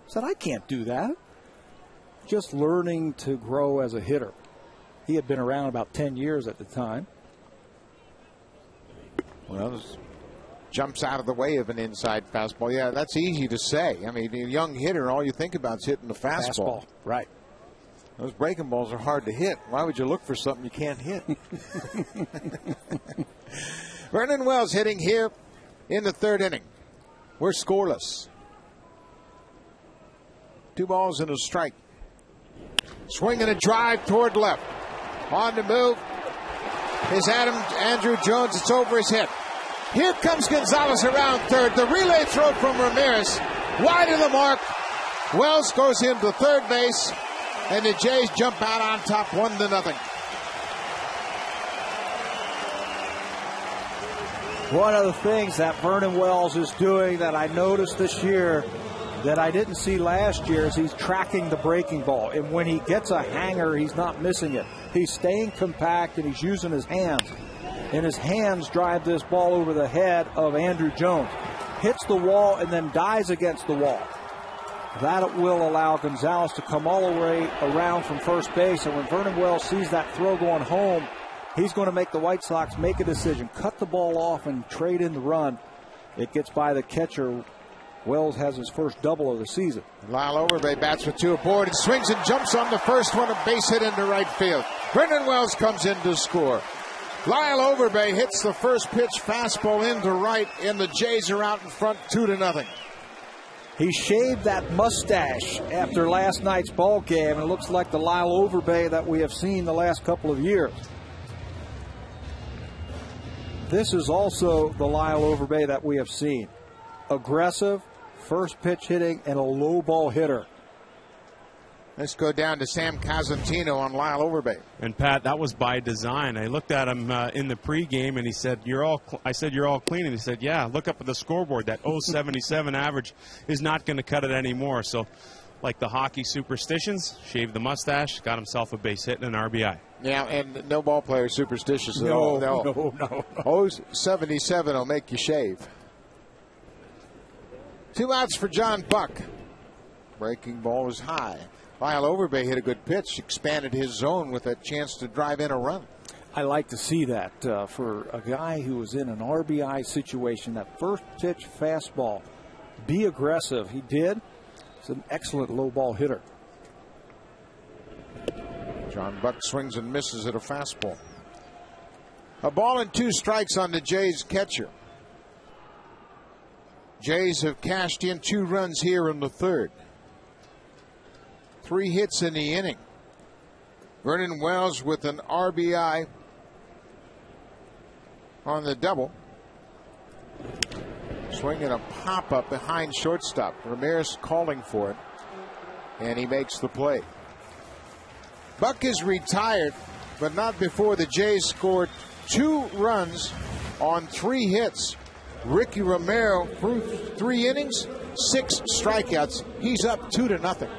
said, I can't do that. Just learning to grow as a hitter. He had been around about 10 years at the time. Well, this jumps out of the way of an inside fastball. Yeah, that's easy to say. I mean, a young hitter, all you think about is hitting the fastball. Right. Those breaking balls are hard to hit. Why would you look for something you can't hit? Vernon Wells hitting here in the 3rd inning. We're scoreless. 2 balls and a strike. Swinging a drive toward left. On the move is Andrew Jones. It's over his head. Here comes Gonzalez around third. The relay throw from Ramirez. Wide of the mark. Wells goes into third base. And the Jays jump out on top 1-0. One of the things that Vernon Wells is doing that I noticed this year that I didn't see last year is he's tracking the breaking ball. And when he gets a hanger, he's not missing it. He's staying compact and he's using his hands. And his hands drive this ball over the head of Andrew Jones. Hits the wall and then dies against the wall. That will allow Gonzalez to come all the way around from first base. And when Vernon Wells sees that throw going home, he's going to make the White Sox make a decision. Cut the ball off and trade in the run. It gets by the catcher. Wells has his first double of the season. Lyle Overbay bats with 2 aboard and swings and jumps on the first one, a base hit into right field. Vernon Wells comes in to score. Lyle Overbay hits the first pitch fastball into right, and the Jays are out in front 2-0. He shaved that mustache after last night's ball game, and it looks like the Lyle Overbay that we have seen the last couple of years. This is also the Lyle Overbay that we have seen. Aggressive, first pitch hitting, and a low ball hitter. Let's go down to Sam Cosentino on Lyle Overbay. And Pat, that was by design. I looked at him in the pregame, and he said, I said, you're all clean. And he said, yeah, look up at the scoreboard. That 0.77 average is not going to cut it anymore. So, like the hockey superstitions, shaved the mustache, got himself a base hit and an RBI. Yeah, and no ball player is superstitious at all. No. 0.77 will make you shave. 2 outs for John Buck. Breaking ball is high. Lyle Overbay hit a good pitch, expanded his zone with a chance to drive in a run. I like to see that for a guy who was in an RBI situation. That first pitch fastball, be aggressive. He did. It's an excellent low ball hitter. John Buck swings and misses at a fastball. A ball and 2 strikes on the Jays catcher. Jays have cashed in 2 runs here in the third. 3 hits in the inning. Vernon Wells with an RBI on the double. Swinging a pop-up behind shortstop. Ramirez calling for it, and he makes the play. Buck is retired, but not before the Jays scored 2 runs on 3 hits. Ricky Romero through 3 innings, 6 strikeouts. He's up 2-0.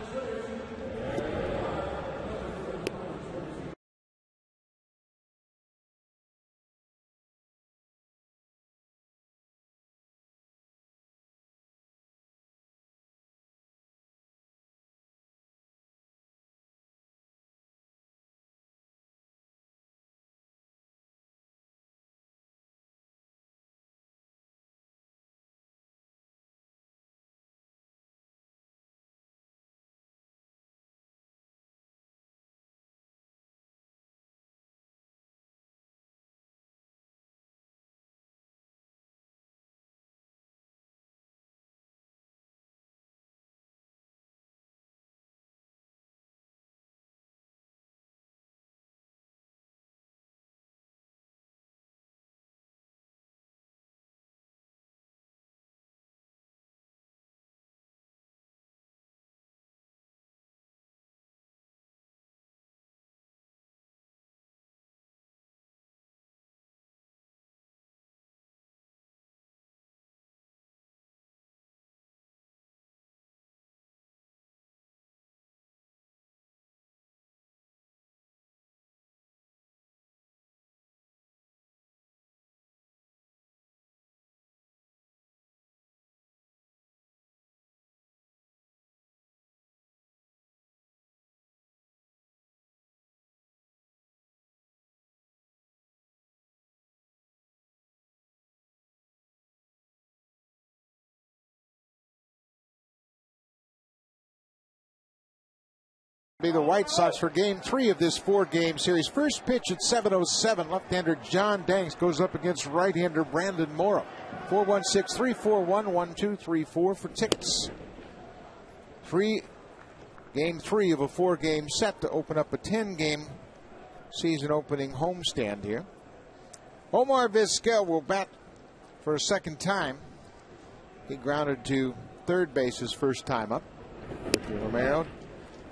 Be the White Sox for game 3 of this 4-game series. First pitch at 7:07. Left-hander John Danks goes up against right-hander Brandon Morrow. 416-341-1234 for tickets. Game 3 of a 4-game set to open up a 10-game season opening homestand here. Omar Vizquel will bat for a second time. He grounded to third base his first time up. Romero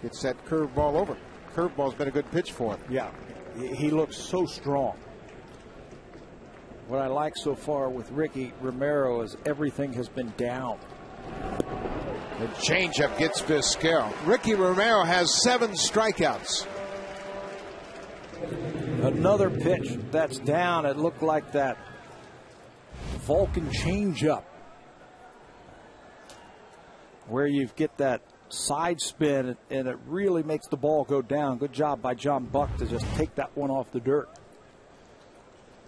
gets that curveball over. Curveball's been a good pitch for him. Yeah, he looks so strong. What I like so far with Ricky Romero is everything has been down. The changeup gets Vizquel. Ricky Romero has 7 strikeouts. Another pitch that's down. It looked like that Vulcan changeup where you get that side spin and it really makes the ball go down. Good job by John Buck to just take that one off the dirt.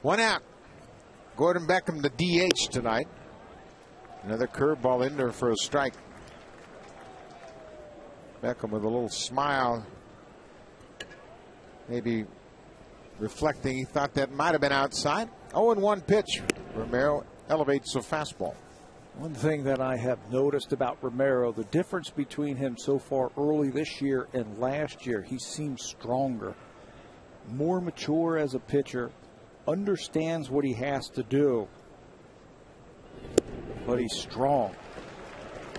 1 out. Gordon Beckham, the DH tonight. Another curveball in there for a strike. Beckham with a little smile, maybe reflecting he thought that might have been outside. 0-1 pitch. Romero elevates a fastball. One thing that I have noticed about Romero, the difference between him so far early this year and last year, he seems stronger, more mature as a pitcher, understands what he has to do, but he's strong.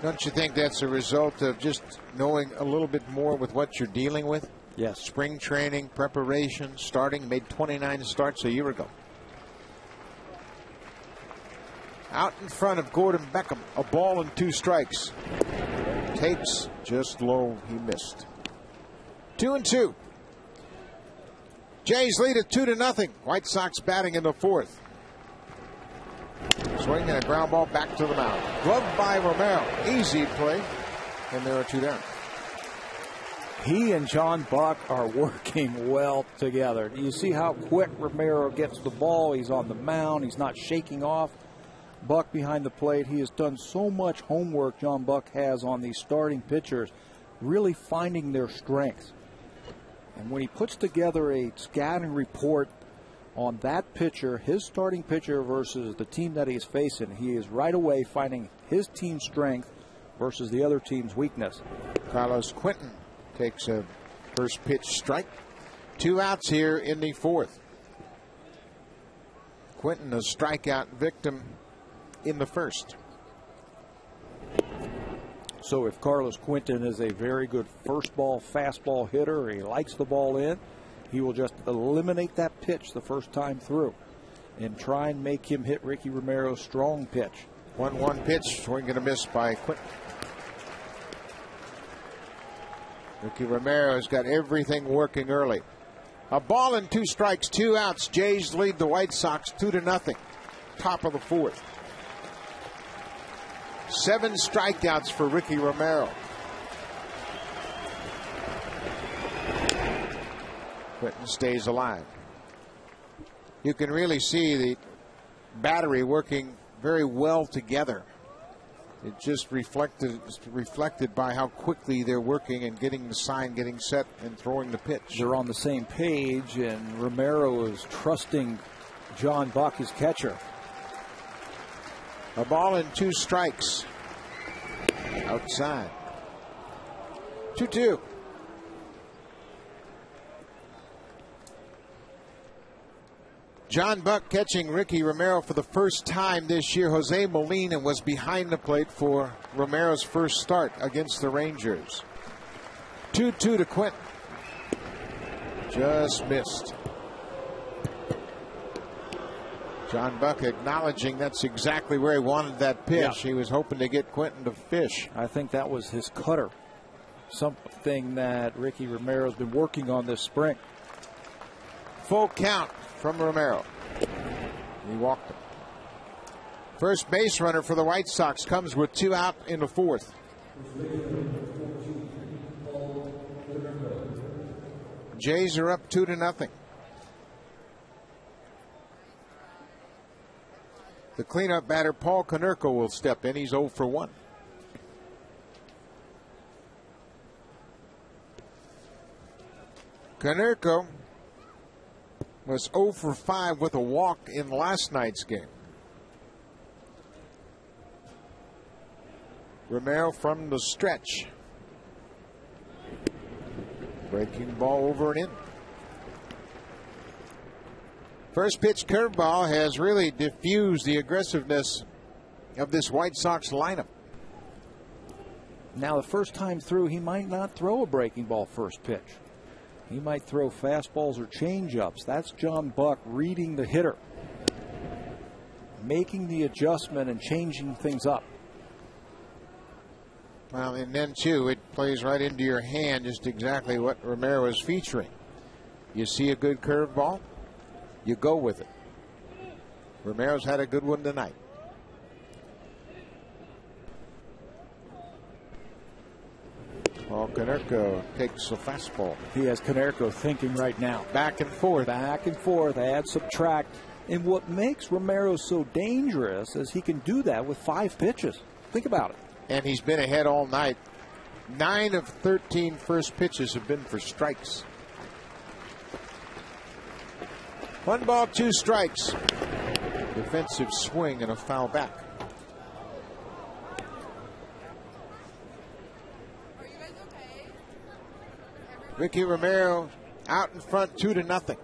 Don't you think that's a result of just knowing a little bit more with what you're dealing with? Yes. Spring training, preparation, starting, made 29 starts a year ago. Out in front of Gordon Beckham, a ball and 2 strikes. Takes just low, he missed. 2-2. Jays lead at 2-0. White Sox batting in the 4th. swing and a ground ball back to the mound. Gloved by Romero. Easy play. And there are 2 down. He and John Buck are working well together. You see how quick Romero gets the ball. He's on the mound. He's not shaking off Buck behind the plate. He has done so much homework, John Buck has, on these starting pitchers, really finding their strengths. And when he puts together a scouting report on that pitcher, his starting pitcher versus the team that he's facing, he is right away finding his team's strength versus the other team's weakness. Carlos Quentin takes a first pitch strike. 2 outs here in the 4th. Quentin, a strikeout victim in the 1st. So if Carlos Quentin is a very good first ball fastball hitter, he likes the ball in, he will just eliminate that pitch the first time through and try and make him hit Ricky Romero's strong pitch. 1-1 pitch, swing and a miss by Quentin. Ricky Romero's got everything working early. A ball and 2 strikes, 2 outs. Jays lead the White Sox 2-0. Top of the 4th. 7 strikeouts for Ricky Romero. Quentin stays alive. You can really see the battery working very well together. It just reflected by how quickly they're working and getting the sign, getting set, and throwing the pitch. They're on the same page, and Romero is trusting John Buck, his catcher. A ball and 2 strikes. Outside. 2-2. John Buck catching Ricky Romero for the first time this year. Jose Molina was behind the plate for Romero's first start against the Rangers. 2-2 to Quentin. Just missed. John Buck acknowledging that's exactly where he wanted that pitch. Yeah. He was hoping to get Quentin to fish. I think that was his cutter. Something that Ricky Romero's been working on this spring. Full count from Romero. He walked him. First base runner for the White Sox comes with 2 out in the 4th. Jays are up 2-0. The cleanup batter, Paul Konerko, will step in. He's 0 for 1. Konerko was 0 for 5 with a walk in last night's game. Romero from the stretch. Breaking ball over and in. First pitch curveball has really diffused the aggressiveness of this White Sox lineup. Now, the first time through, he might not throw a breaking ball first pitch. He might throw fastballs or changeups. That's John Buck reading the hitter, making the adjustment and changing things up. Well, and then, too, it plays right into your hand just exactly what Romero is featuring. You see a good curveball, you go with it. Romero's had a good one tonight. Well, Konerko takes a fastball. He has Konerko thinking right now. Back and forth. Back and forth, add, subtract. And what makes Romero so dangerous is he can do that with 5 pitches. Think about it. And he's been ahead all night. 9 of 13 first pitches have been for strikes. 1 ball, 2 strikes. Defensive swing and a foul back. Ricky Romero out in front 2-0.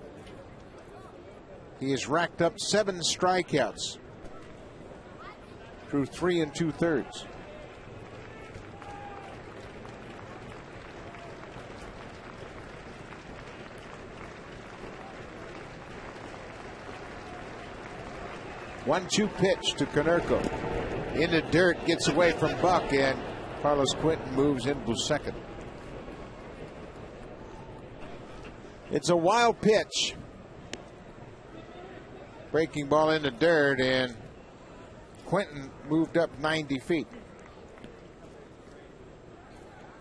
He has racked up 7 strikeouts through 3 2/3. One-two pitch to Konerko. In the dirt, gets away from Buck, and Carlos Quentin moves into second. It's a wild pitch. Breaking ball in the dirt, and Quentin moved up 90 feet.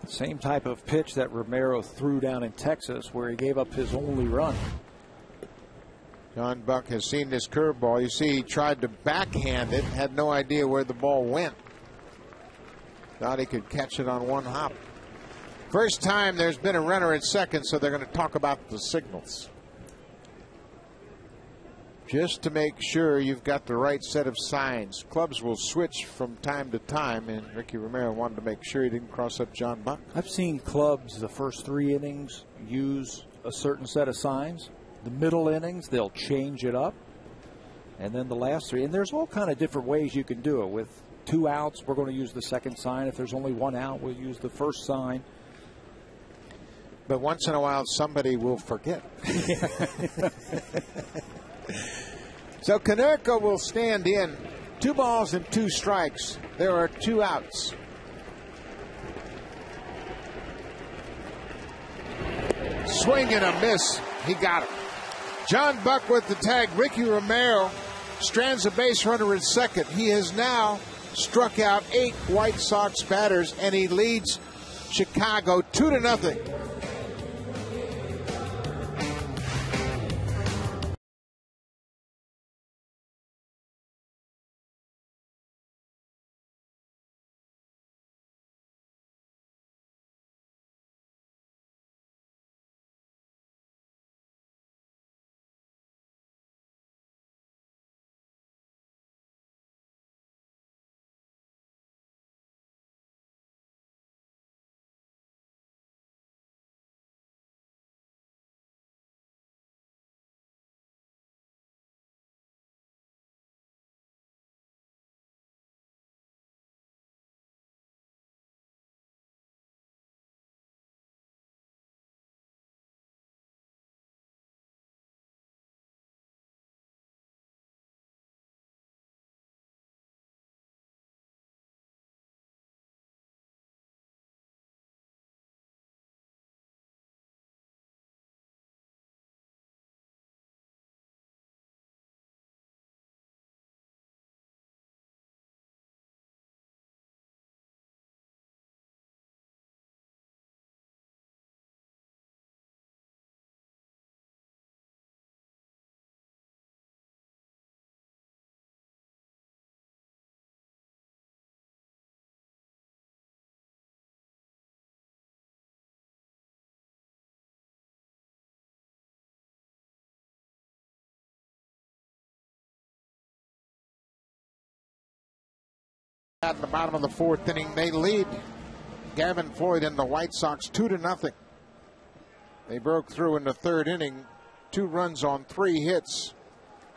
Same type of pitch that Romero threw down in Texas, where he gave up his only run. John Buck has seen this curveball. You see, he tried to backhand it, had no idea where the ball went. Thought he could catch it on one hop. First time there's been a runner at second, so they're going to talk about the signals. Just to make sure you've got the right set of signs. Clubs will switch from time to time, and Ricky Romero wanted to make sure he didn't cross up John Buck. I've seen clubs the first 3 innings use a certain set of signs. The middle innings, they'll change it up. And then the last 3. And there's all kind of different ways you can do it. With 2 outs, we're going to use the second sign. If there's only 1 out, we'll use the first sign. But once in a while, somebody will forget. So Konerko will stand in. 2 balls and 2 strikes. There are 2 outs. Swing and a miss. He got it. John Buck with the tag. Ricky Romero strands a base runner at second. He has now struck out 8 White Sox batters, and he leads Chicago 2-0. At the bottom of the 4th inning, they lead Gavin Floyd and the White Sox 2-0. They broke through in the 3rd inning, 2 runs on 3 hits,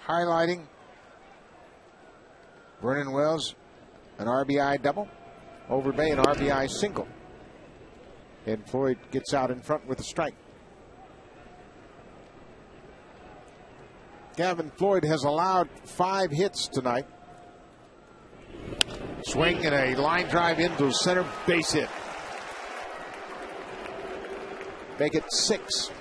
highlighting Vernon Wells, an RBI double, Overbay an RBI single. And Floyd gets out in front with a strike. Gavin Floyd has allowed 5 hits tonight. Swing and a line drive into center, base hit. Make it 6.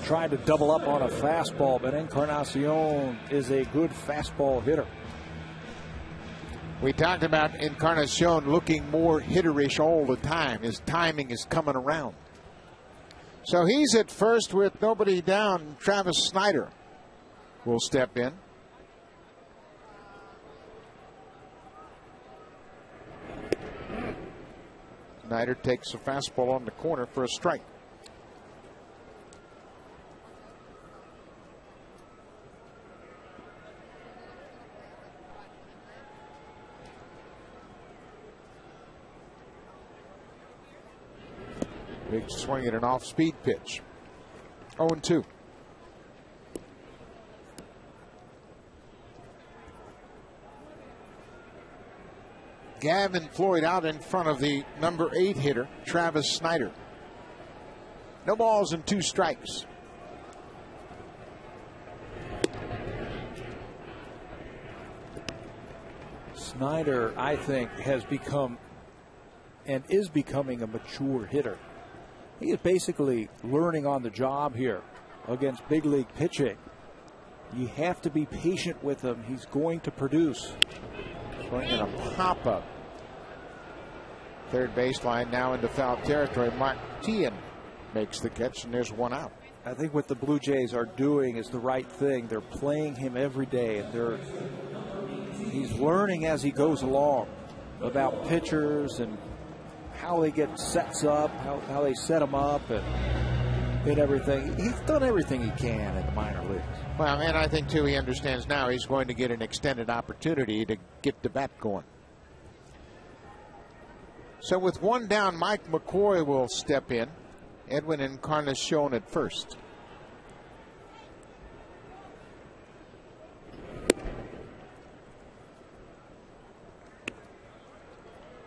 Tried to double up on a fastball, but Encarnacion is a good fastball hitter. We talked about Encarnacion looking more hitterish all the time. His timing is coming around. So he's at first with nobody down. Travis Snyder will step in. Snyder takes a fastball on the corner for a strike. Big swing at an off-speed pitch. 0-2. Gavin Floyd out in front of the number 8 hitter, Travis Snyder. No balls and 2 strikes. Snyder, I think, has become and is becoming a mature hitter. He is basically learning on the job here against big league pitching. You have to be patient with him. He's going to produce. Swinging a pop-up. Third baseline now into foul territory. Martian makes the catch, and there's one out. I think what the Blue Jays are doing is the right thing. They're playing him every day, and he's learning as he goes along about pitchers and how they get sets up, how they set him up, and hit everything. He's done everything he can in the minor leagues. Well, and I think, too, he understands now he's going to get an extended opportunity to get the bat going. So with one down, Mike McCoy will step in. Edwin Encarnacion at first.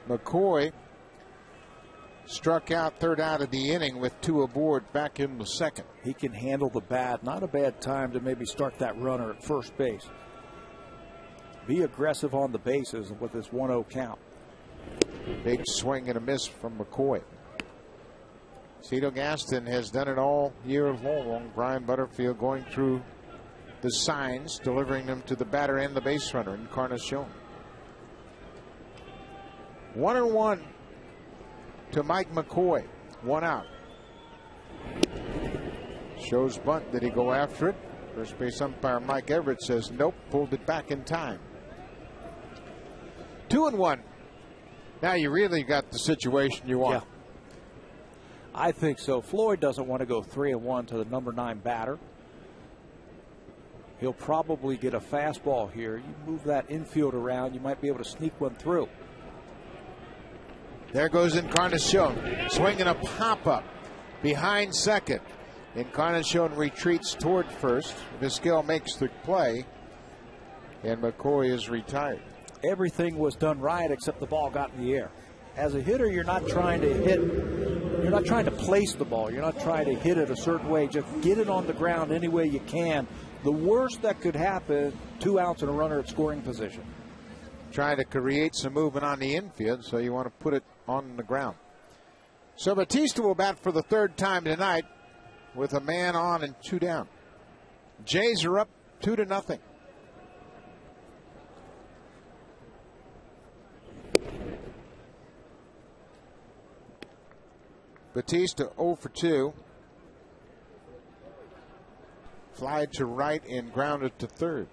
McCoy struck out third out of the inning with 2 aboard back in the second. He can handle the bat. Not a bad time to maybe start that runner at first base. Be aggressive on the bases with this 1-0 count. Big swing and a miss from McCoy. Cito Gaston has done it all year long. Brian Butterfield going through the signs, delivering them to the batter and the base runner, Encarnacion. 1-1 to Mike McCoy. 1 out. Shows bunt. Did he go after it? First base umpire Mike Everett says nope, pulled it back in time. 2-1. Now you really got the situation you want. Yeah. I think so. Floyd doesn't want to go 3-1 to the number 9 batter. He'll probably get a fastball here. You move that infield around, you might be able to sneak one through. There goes Encarnacion, swinging a pop-up behind second. Encarnacion retreats toward first. Vizquel makes the play, and McCoy is retired. Everything was done right except the ball got in the air. As a hitter, you're not trying to hit, you're not trying to place the ball. You're not trying to hit it a certain way. Just get it on the ground any way you can. The worst that could happen, 2 outs and a runner at scoring position. Trying to create some movement on the infield, so you want to put it on the ground. So Batista will bat for the 3rd time tonight with a man on and 2 down. Jays are up 2-0. Batista 0 for 2. Fly to right and grounded to third.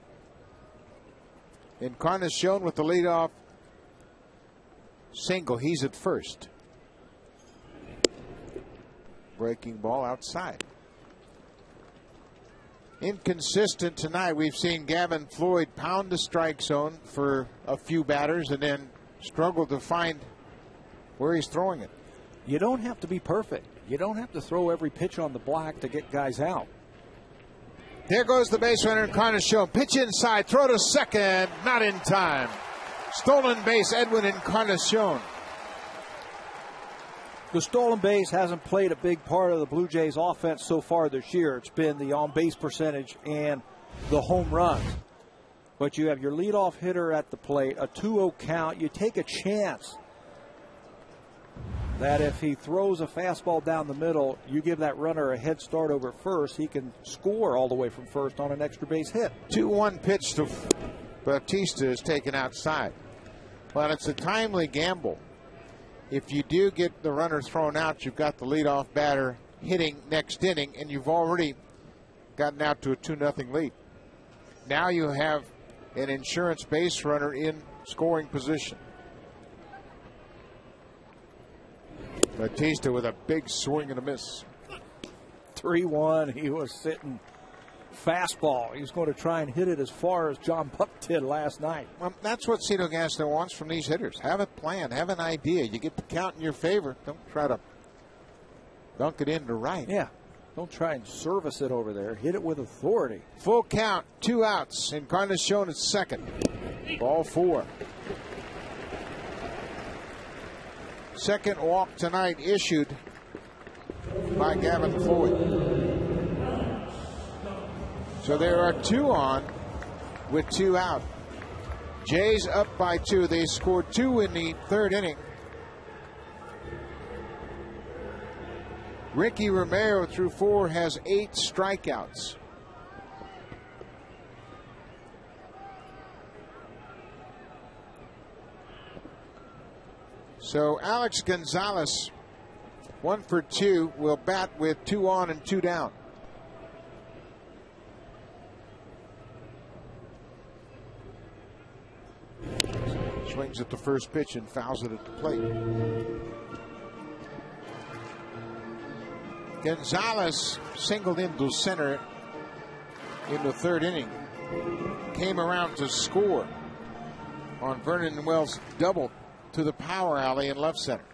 Encarnacion with the leadoff single. He's at first. Breaking ball outside. Inconsistent tonight. We've seen Gavin Floyd pound the strike zone for a few batters and then struggle to find where he's throwing it. You don't have to be perfect. You don't have to throw every pitch on the block to get guys out. There goes the base runner, Encarnacion. Pitch inside, throw to second, not in time. Stolen base, Edwin Encarnacion. The stolen base hasn't played a big part of the Blue Jays offense so far this year. It's been the on-base percentage and the home runs. But you have your leadoff hitter at the plate, a 2-0 count. You take a chance that if he throws a fastball down the middle, you give that runner a head start over first. He can score all the way from first on an extra base hit. 2-1 pitch to Batista is taken outside. But it's a timely gamble. If you do get the runner thrown out, you've got the leadoff batter hitting next inning, and you've already gotten out to a 2-0 lead. Now you have an insurance base runner in scoring position. Batista with a big swing and a miss. 3-1. He was sitting fastball. He was going to try and hit it as far as John Buck did last night. Well, that's what Cito Gaston wants from these hitters. Have a plan. Have an idea. You get the count in your favor. Don't try to dunk it into right. Yeah. Don't try and service it over there. Hit it with authority. Full count. 2 outs. Encarnacion at second. Ball 4. Second walk tonight issued by Gavin Floyd. So there are 2 on with 2 out. Jays up by 2. They scored 2 in the 3rd inning. Ricky Romero through 4 has 8 strikeouts. So Alex Gonzalez, 1 for 2, will bat with 2 on and 2 down. Swings at the first pitch and fouls it at the plate. Gonzalez singled into center in the 3rd inning. Came around to score on Vernon Wells' double to the power alley in left center.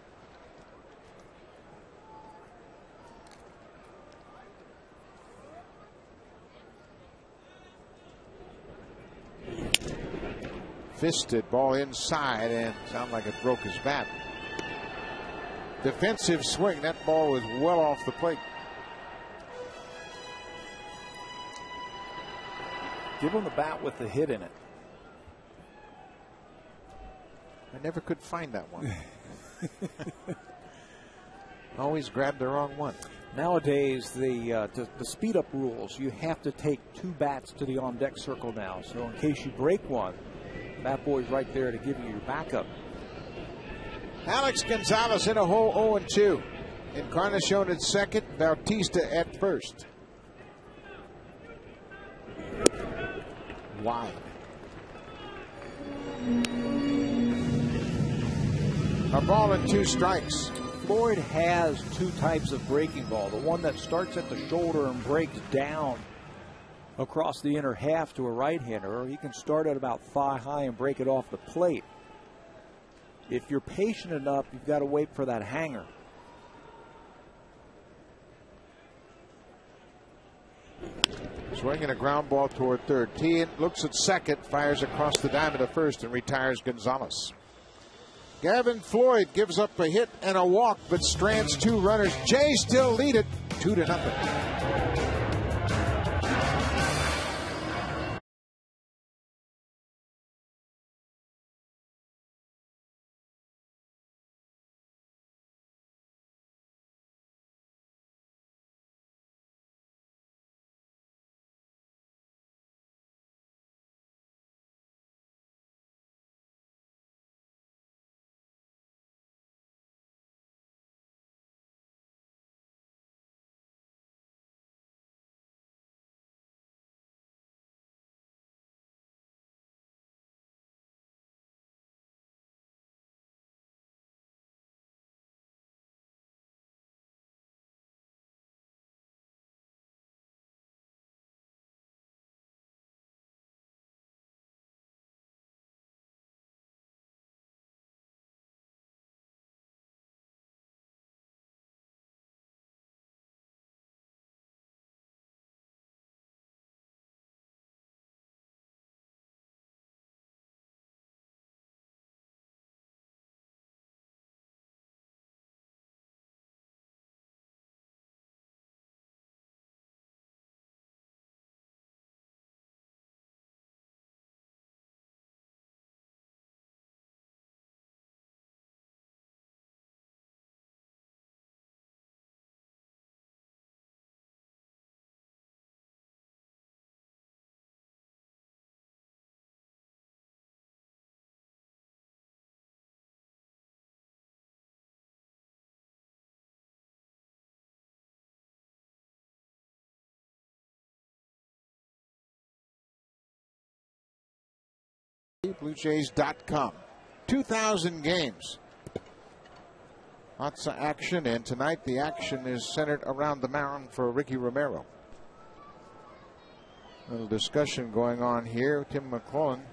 Fisted ball inside and sounded like it broke his bat. Defensive swing. That ball was well off the plate. Give him the bat with the hit in it. I never could find that one. Always grabbed the wrong one. Nowadays, the speed up rules, you have to take 2 bats to the on deck circle now. So in case you break one, that boy's right there to give you your backup. Alex Gonzalez in a hole, 0-2. Encarnacion at second, Bautista at first. Wide. A ball and 2 strikes. Floyd has 2 types of breaking ball. The one that starts at the shoulder and breaks down across the inner half to a right-hander, or he can start at about thigh high and break it off the plate. If you're patient enough, you've got to wait for that hanger. Swinging a ground ball toward third. T looks at second, fires across the diamond to first, and retires Gonzalez. Gavin Floyd gives up a hit and a walk, but strands 2 runners. Jays still lead it 2-0. BlueJays.com. 2,000 games. Lots of action, and tonight the action is centered around the mound for Ricky Romero. A little discussion going on here. Tim McClellan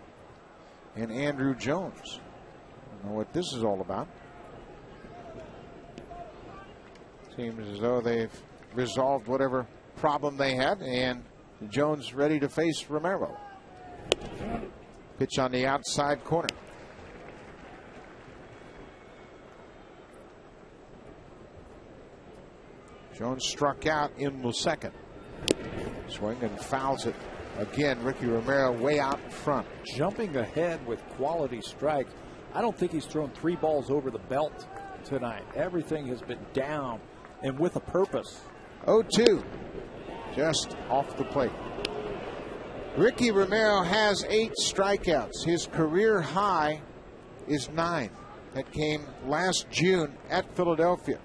and Andrew Jones. I don't know what this is all about. Seems as though they've resolved whatever problem they had, and Jones ready to face Romero. Pitch on the outside corner. Jones struck out in the second. Swing and fouls it again. Ricky Romero way out in front. Jumping ahead with quality strikes. I don't think he's thrown 3 balls over the belt tonight. Everything has been down and with a purpose. 0-2. Just off the plate. Ricky Romero has 8 strikeouts. His career high is 9. that came last June at Philadelphia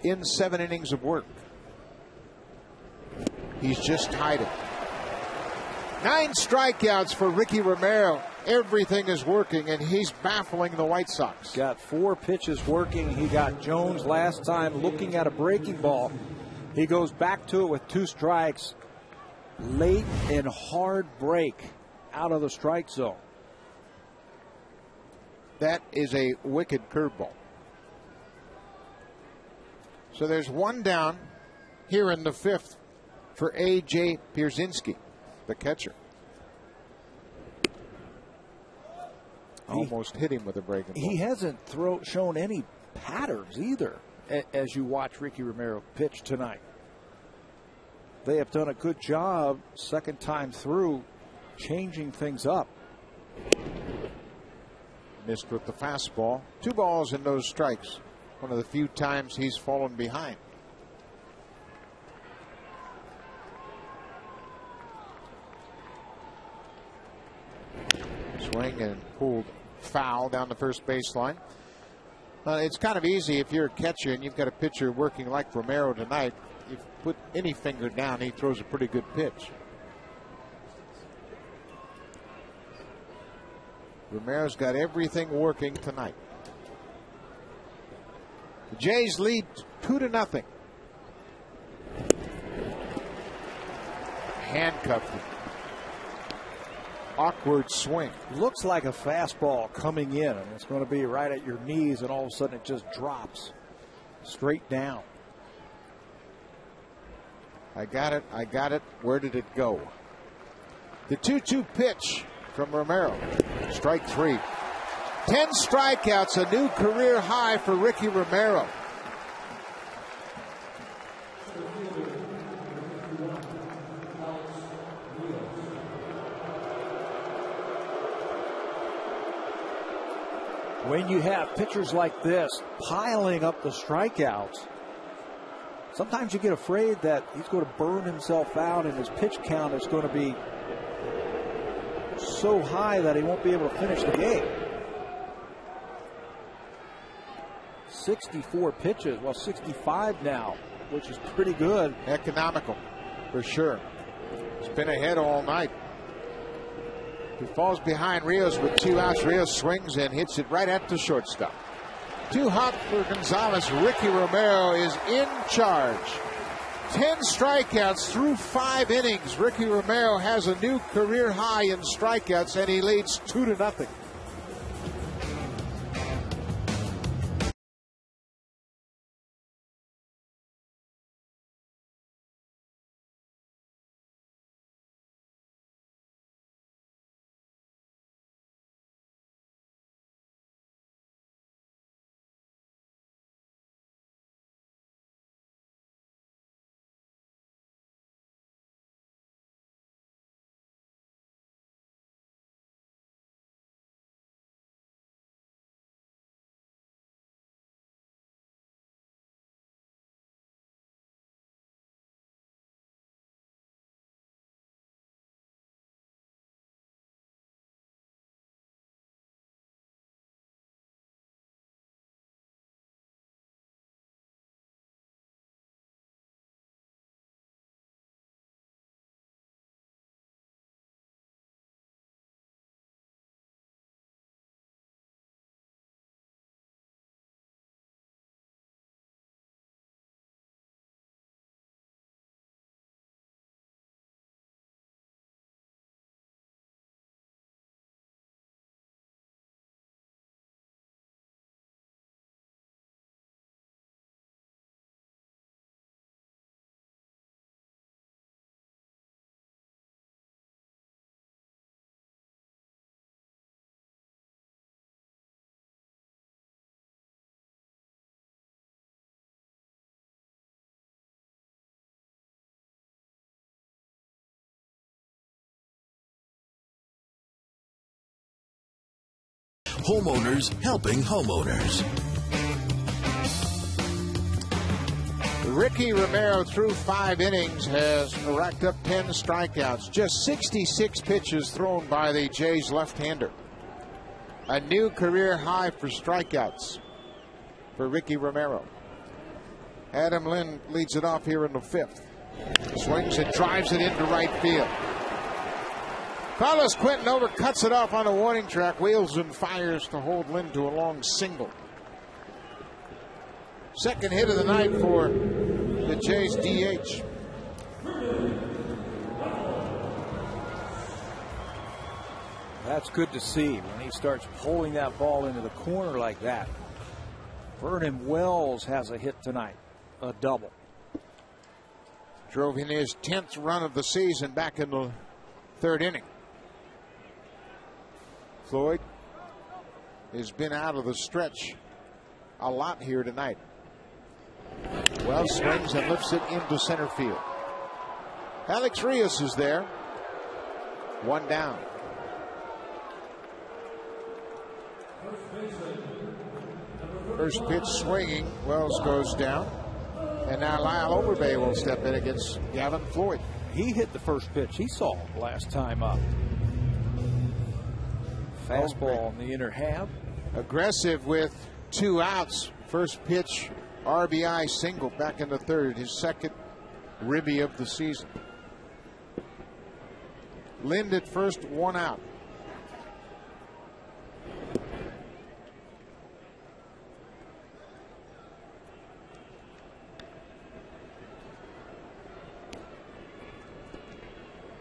in 7 innings of work. He's just tied it. 9 strikeouts for Ricky Romero. Everything is working, and he's baffling the White Sox. Got 4 pitches working. He got Jones last time looking at a breaking ball. He goes back to it with 2 strikes. Late and hard break out of the strike zone. That is a wicked curveball. So there's 1 down here in the 5th for A.J. Pierzynski, the catcher. Almost hit him with a breaking ball. He hasn't shown any patterns either as you watch Ricky Romero pitch tonight. They have done a good job second time through changing things up. Missed with the fastball. 2 balls and no strikes. One of the few times he's fallen behind. Swing and pulled foul down the first baseline. It's kind of easy if you're a catcher and you've got a pitcher working like Romero tonight. You put any finger down, he throws a pretty good pitch. Romero's got everything working tonight. The Jays lead 2-0. Handcuffed him. Awkward swing. Looks like a fastball coming in, and it's going to be right at your knees, and all of a sudden it just drops straight down. I got it. Where did it go? The 2-2 pitch from Romero. Strike 3. 10 strikeouts, a new career high for Ricky Romero. When you have pitchers like this piling up the strikeouts, sometimes you get afraid that he's going to burn himself out and his pitch count is going to be so high that he won't be able to finish the game. 64 pitches, well 65 now, which is pretty good. Economical, for sure. He's been ahead all night. He falls behind Rios with 2 outs. Rios swings and hits it right at the shortstop. 2 hot for Gonzalez. Ricky Romero is in charge. 10 strikeouts through 5 innings. Ricky Romero has a new career high in strikeouts, and he leads 2-0. Homeowners helping homeowners. Ricky Romero through 5 innings has racked up 10 strikeouts. Just 66 pitches thrown by the Jays left-hander. A new career high for strikeouts for Ricky Romero. Adam Lind leads it off here in the 5th. Swings and drives it into right field. Carlos Quentin cuts it off on a warning track. Wheels and fires to hold Lind to a long single. Second hit of the night for the Jays DH. That's good to see when he starts pulling that ball into the corner like that. Vernon Wells has a hit tonight, a double. Drove in his 10th run of the season back in the 3rd inning. Floyd has been out of the stretch a lot here tonight. Wells swings and lifts it into center field. Alex Rios is there. 1 down. First pitch swinging. Wells goes down. And now Lyle Overbay will step in against Gavin Floyd. He hit the first pitch he saw last time up. Fastball on the inner half. Aggressive with 2 outs. First pitch RBI single back in the 3rd. His second ribby of the season. Lind at first, 1 out.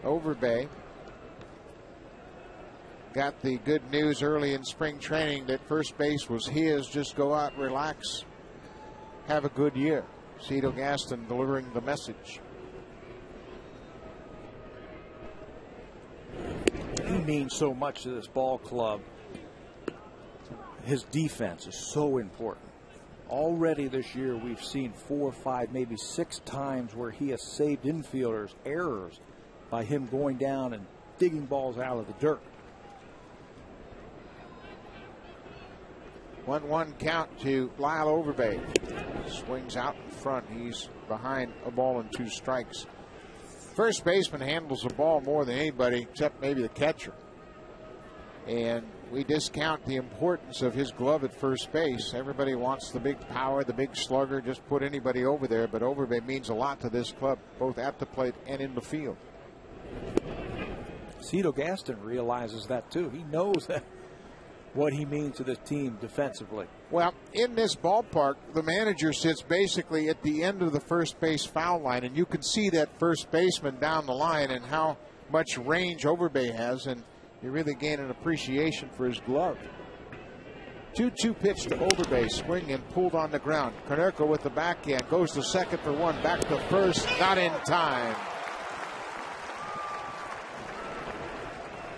Overbay got the good news early in spring training that first base was his. Just go out, relax, have a good year. Cito Gaston delivering the message. He means so much to this ball club. His defense is so important. Already this year we've seen 4, 5, maybe 6 times where he has saved infielders errors by him going down and digging balls out of the dirt. 1-1 count to Lyle Overbay. Swings out in front. He's behind a ball and 2 strikes. First baseman handles the ball more than anybody except maybe the catcher. And we discount the importance of his glove at first base. Everybody wants the big power, the big slugger, just put anybody over there. But Overbay means a lot to this club, both at the plate and in the field. Cito Gaston realizes that too. He knows that what he means to this team defensively. Well, in this ballpark, the manager sits basically at the end of the first base foul line, and you can see that first baseman down the line and how much range Overbay has, and you really gain an appreciation for his glove. 2-2 pitch to Overbay, swing and pulled on the ground. Konerko with the backhand goes to second for 1, back to first, not in time.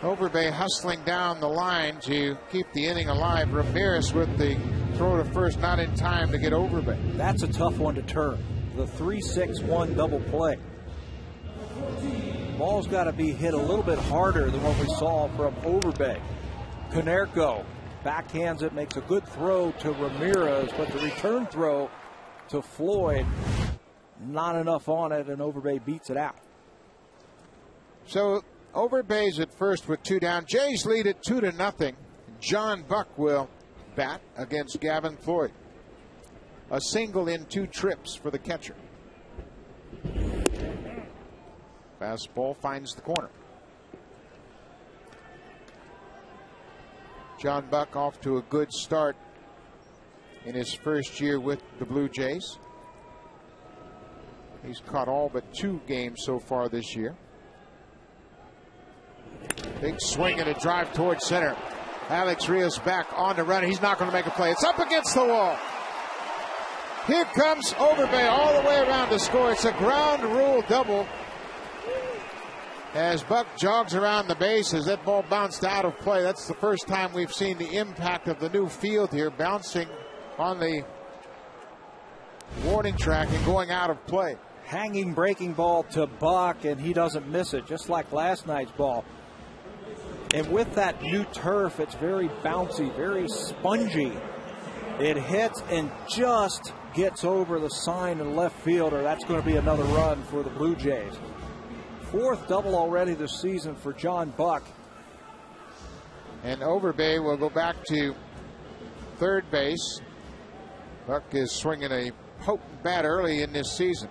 Overbay hustling down the line to keep the inning alive. Ramirez with the throw to first, not in time to get Overbay. That's a tough one to turn. The 3-6-1 double play. Ball's got to be hit a little bit harder than what we saw from Overbay. Konerko backhands it, makes a good throw to Ramirez, but the return throw to Floyd, not enough on it, and Overbay beats it out. So Overbay's at first with 2 down. Jays lead it 2-0. John Buck will bat against Gavin Floyd. A single in 2 trips for the catcher. Fastball finds the corner. John Buck off to a good start in his first year with the Blue Jays. He's caught all but 2 games so far this year. Big swing and a drive towards center. Alex Rios back on the run. He's not going to make a play. It's up against the wall. Here comes Overbay all the way around to score. It's a ground rule double. As Buck jogs around the bases, that ball bounced out of play. That's the first time we've seen the impact of the new field here, bouncing on the warning track and going out of play. Hanging breaking ball to Buck, and he doesn't miss it, just like last night's ball. And with that new turf, it's very bouncy, very spongy. It hits and just gets over the sign in left fielder. That's going to be another run for the Blue Jays. 4th double already this season for John Buck. And Overbay will go back to third base. Buck is swinging a potent bat early in this season.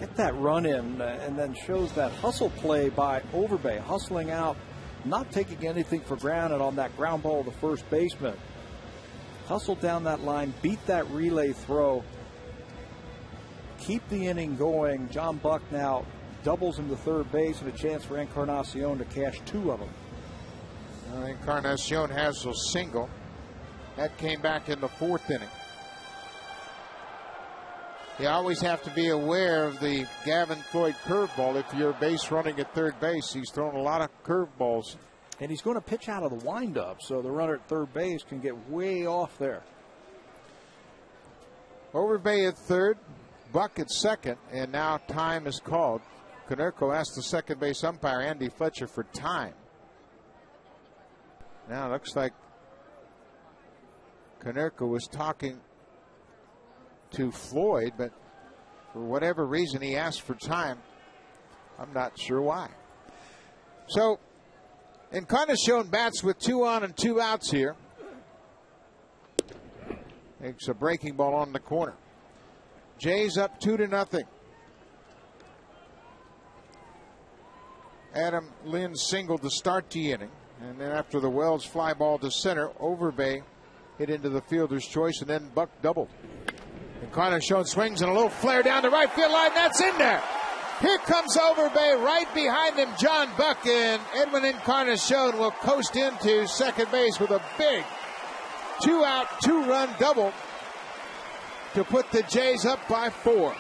Get that run in and then shows that hustle play by Overbay, hustling out, not taking anything for granted on that ground ball to the first baseman. Hustle down that line, beat that relay throw, keep the inning going. John Buck now doubles him to third base and a chance for Encarnacion to cash 2 of them. Encarnacion has a single. That came back in the 4th inning. You always have to be aware of the Gavin Floyd curveball. If you're base running at third base, he's thrown a lot of curveballs. And he's going to pitch out of the windup, so the runner at third base can get way off there. Overbay at third, Buck at second, and now time is called. Konerko asked the second base umpire, Andy Fletcher, for time. Now it looks like Konerko was talking to Floyd, but for whatever reason he asked for time. I'm not sure why. So Encarnacion bats with 2 on and 2 outs here. Makes a breaking ball on the corner. Jays up 2-0. Adam Lynn singled to start the inning, and then after the Wells fly ball to center, Overbay hit into the fielder's choice, and then Buck doubled. Encarnacion swings and a little flare down the right field line. That's in there. Here comes Overbay, right behind him, John Buck, and Edwin Encarnacion will coast into second base with a big 2-out, 2-run double to put the Jays up by 4.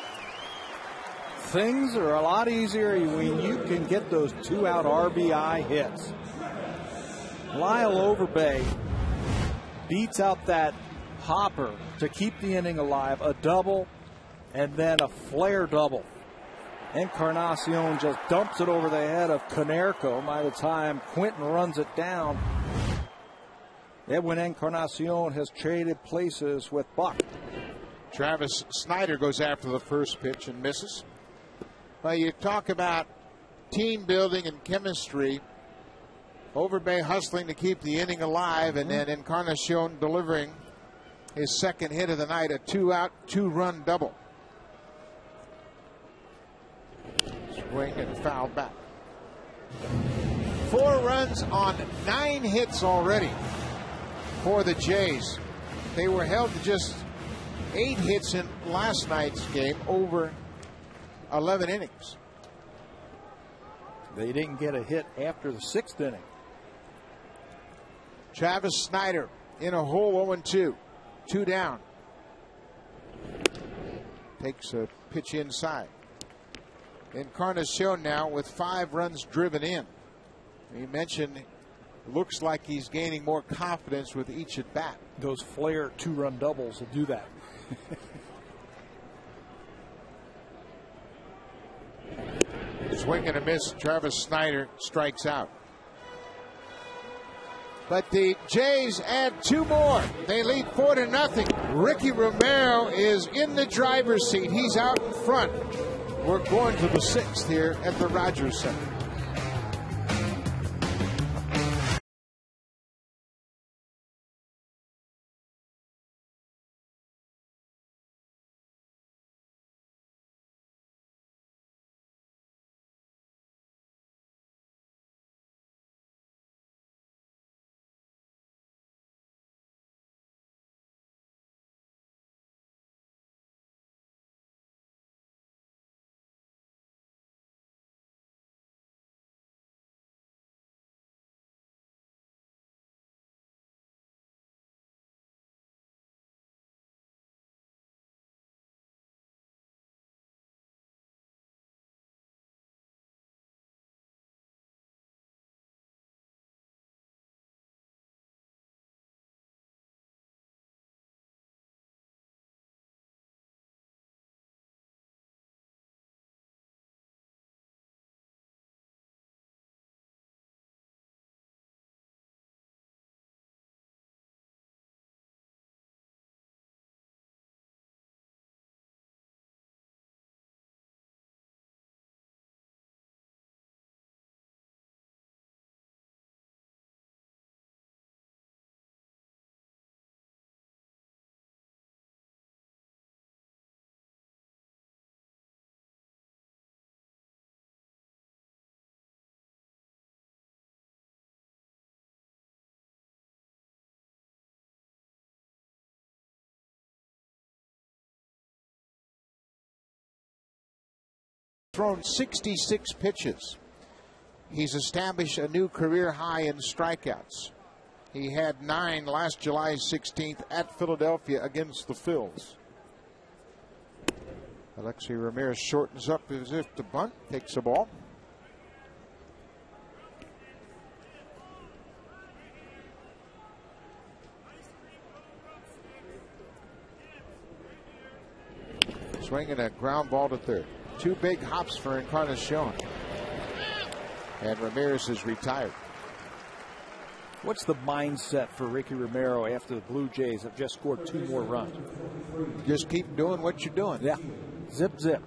Things are a lot easier when you can get those 2-out RBI hits. Lyle Overbay beats out that hopper to keep the inning alive, a double, and then a flare double. Encarnacion just dumps it over the head of Konerko. By the time Quinton runs it down, Edwin Encarnacion has traded places with Buck. Travis Snyder goes after the first pitch and misses. Well, you talk about team building and chemistry. Overbay hustling to keep the inning alive, and then Encarnacion delivering his second hit of the night, a 2-out, 2-run double. Swing and foul back. 4 runs on 9 hits already for the Jays. They were held to just 8 hits in last night's game over 11 innings. They didn't get a hit after the 6th inning. Travis Snyder in a hole, 0-2. 2 down. Takes a pitch inside. Encarnacion now with 5 runs driven in. You mentioned looks like he's gaining more confidence with each at bat. Those flare 2-run doubles will do that. Swing and a miss. Travis Snyder strikes out. But the Jays add 2 more. They lead 4-0. Ricky Romero is in the driver's seat. He's out in front. We're going to the 6th here at the Rogers Center. Thrown 66 pitches. He's established a new career high in strikeouts. He had 9 last July 16th at Philadelphia against the Phils. Alexei Ramirez shortens up as if to bunt, takes the ball. Swinging a ground ball to third. 2 big hops for Encarnacion. And Ramirez is retired. What's the mindset for Ricky Romero after the Blue Jays have just scored 2 more runs? Just keep doing what you're doing. Yeah. Zip, zip.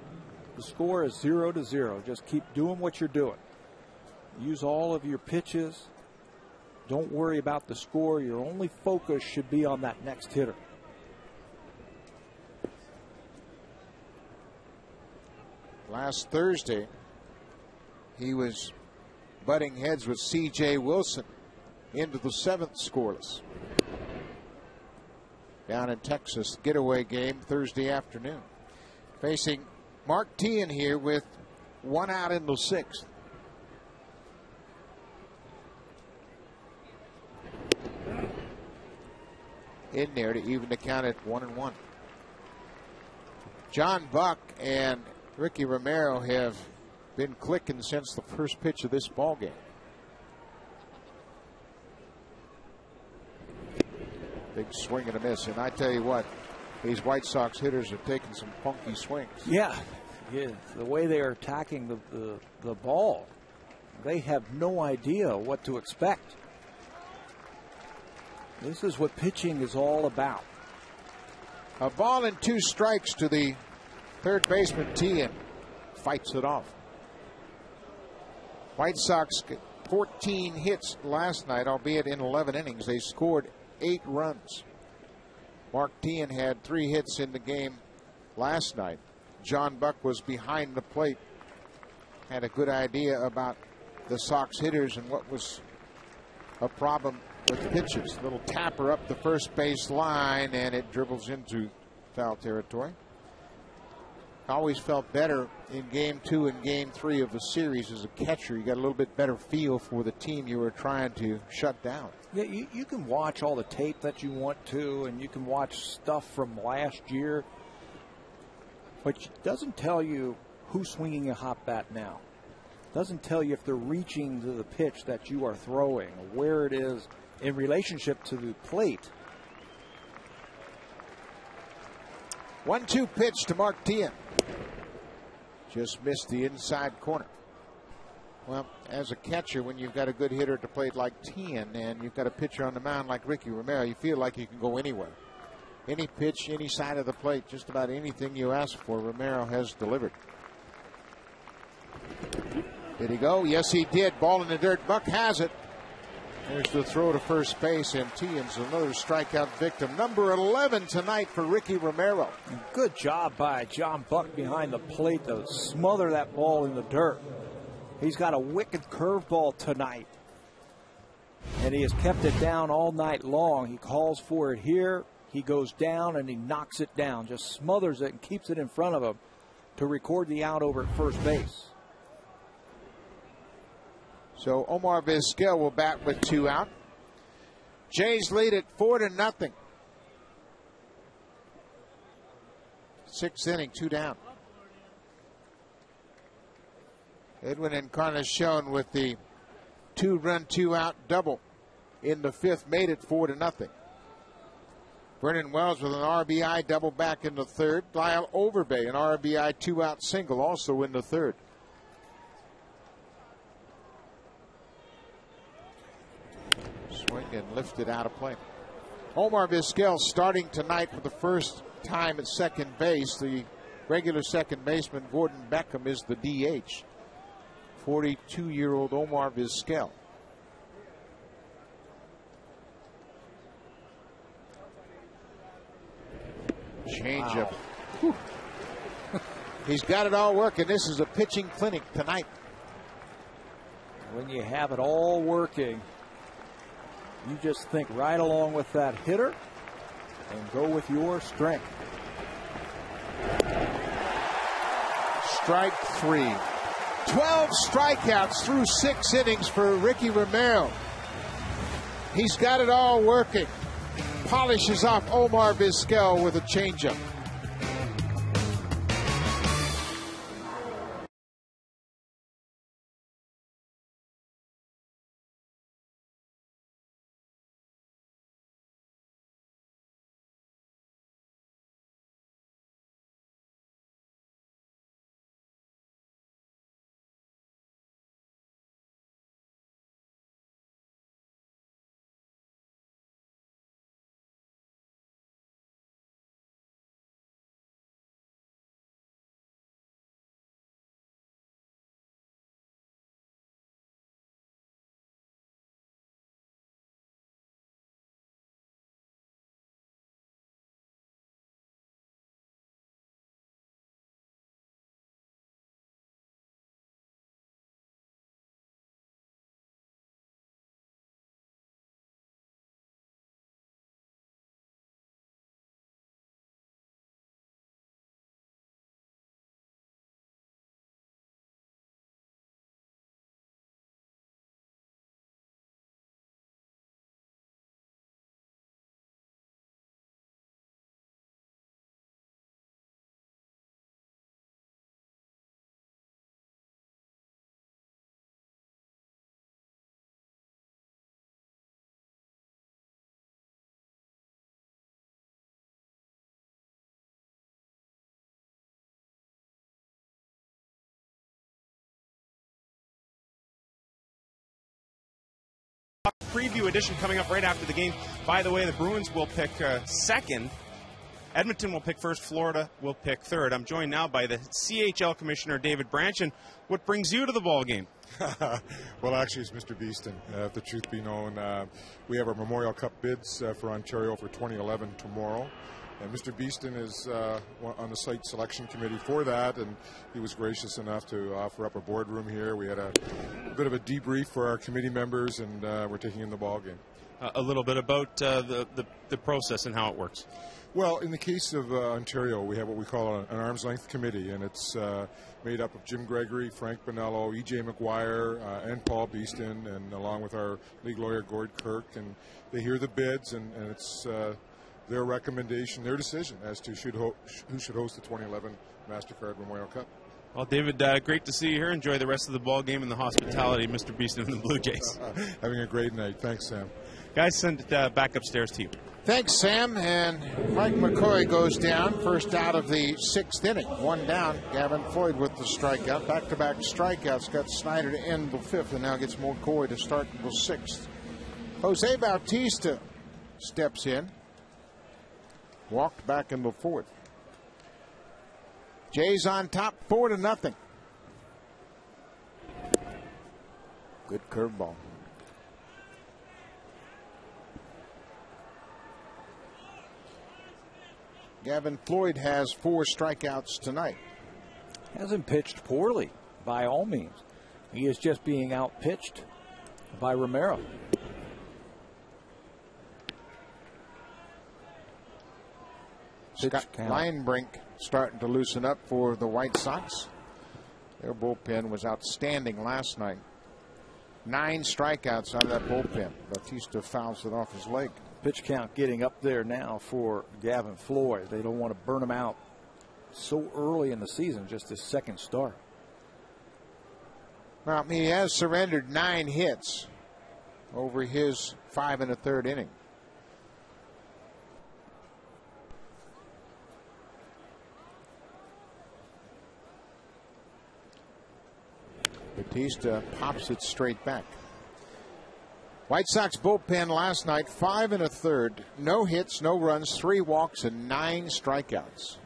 The score is 0-0. Just keep doing what you're doing. Use all of your pitches. Don't worry about the score. Your only focus should be on that next hitter. Last Thursday, he was butting heads with C.J. Wilson into the 7th scoreless. Down in Texas, getaway game Thursday afternoon. Facing Mark Teahen here with 1 out in the 6th. In there to even the count at 1-1. John Buck and Ricky Romero have been clicking since the first pitch of this ball game. Big swing and a miss, and I tell you what, these White Sox hitters are taking some funky swings. Yeah, the way they are attacking the ball, they have no idea what to expect. This is what pitching is all about. A ball and 2 strikes to the third baseman Teahen. Fights it off. White Sox 14 hits last night, albeit in 11 innings. They scored 8 runs. Mark Teahen had 3 hits in the game last night. John Buck was behind the plate. Had a good idea about the Sox hitters and what was a problem with the pitches. Little tapper up the first base line, and it dribbles into foul territory. Always felt better in game 2 and game 3 of the series as a catcher. You got a little bit better feel for the team you were trying to shut down. Yeah, you can watch all the tape that you want to, and you can watch stuff from last year, but it doesn't tell you who's swinging a hot bat now. It doesn't tell you if they're reaching to the pitch that you are throwing, or where it is in relationship to the plate. 1-2 pitch to Mark Teahen. Just missed the inside corner. Well, as a catcher, when you've got a good hitter at the plate like Teahen and you've got a pitcher on the mound like Ricky Romero, you feel like you can go anywhere. Any pitch, any side of the plate, just about anything you ask for, Romero has delivered. Did he go? Yes, he did. Ball in the dirt. Buck has it. There's the throw to first base, and Teahen's another strikeout victim. Number 11 tonight for Ricky Romero. Good job by John Buck behind the plate to smother that ball in the dirt. He's got a wicked curveball tonight, and he has kept it down all night long. He calls for it here. He goes down, and he knocks it down, just smothers it and keeps it in front of him to record the out over at first base. So Omar Vizquel will bat with 2 out. Jays lead it 4-0. 6th inning, 2 down. Edwin Encarnacion with the 2-run, 2-out double in the 5th made it 4-0. Vernon Wells with an RBI double back in the 3rd. Lyle Overbay, an RBI 2-out single also in the 3rd. Swing and lifted out of play. Omar Vizquel starting tonight for the first time at second base. The regular second baseman, Gordon Beckham, is the DH. 42-year-old Omar Vizquel. Changeup. Wow. He's got it all working. This is a pitching clinic tonight. When you have it all working, you just think right along with that hitter and go with your strength. strike 3. 12 strikeouts through 6 innings for Ricky Romero. He's got it all working. Polishes off Omar Vizquel with a changeup. Preview edition coming up right after the game. By the way, the Bruins will pick second. Edmonton will pick first. Florida will pick third. I'm joined now by the CHL Commissioner, David Branch. And what brings you to the ball game? Well, actually, it's Mr. Beeston. If the truth be known, we have our Memorial Cup bids for Ontario for 2011 tomorrow. And Mr. Beeston is on the site selection committee for that, and he was gracious enough to offer up a boardroom here. We had a bit of a debrief for our committee members, and we're taking in the ball game. A little bit about the process and how it works. Well, in the case of Ontario, we have what we call an arm's length committee, and it's made up of Jim Gregory, Frank Bonello, E.J. McGuire, and Paul Beeston, and along with our league lawyer, Gord Kirk, and they hear the bids, and it's their recommendation, their decision as to who should host the 2011 MasterCard Memorial Cup. Well, David, great to see you here. Enjoy the rest of the ball game and the hospitality, Mr. Beeston and the Blue Jays. Having a great night. Thanks, Sam. Guys, send it back upstairs to you. Thanks, Sam. And Mike McCoy goes down, first out of the 6th inning. 1 down. Gavin Floyd with the strikeout. Back-to-back strikeouts. Got Snyder to end the 5th, and now gets McCoy to start the 6th. Jose Bautista steps in. Walked back in the 4th. Jays on top, 4-0. Good curveball. Gavin Floyd has 4 strikeouts tonight. Hasn't pitched poorly, by all means. He is just being outpitched by Romero. Scott Linebrink starting to loosen up for the White Sox. Their bullpen was outstanding last night. 9 strikeouts out of that bullpen. Bautista fouls it off his leg. Pitch count getting up there now for Gavin Floyd. They don't want to burn him out so early in the season, just his 2nd start. Well, he has surrendered 9 hits over his 5 1/3 inning. Bautista pops it straight back. White Sox bullpen last night, 5 1/3, no hits, no runs, 3 walks, and 9 strikeouts.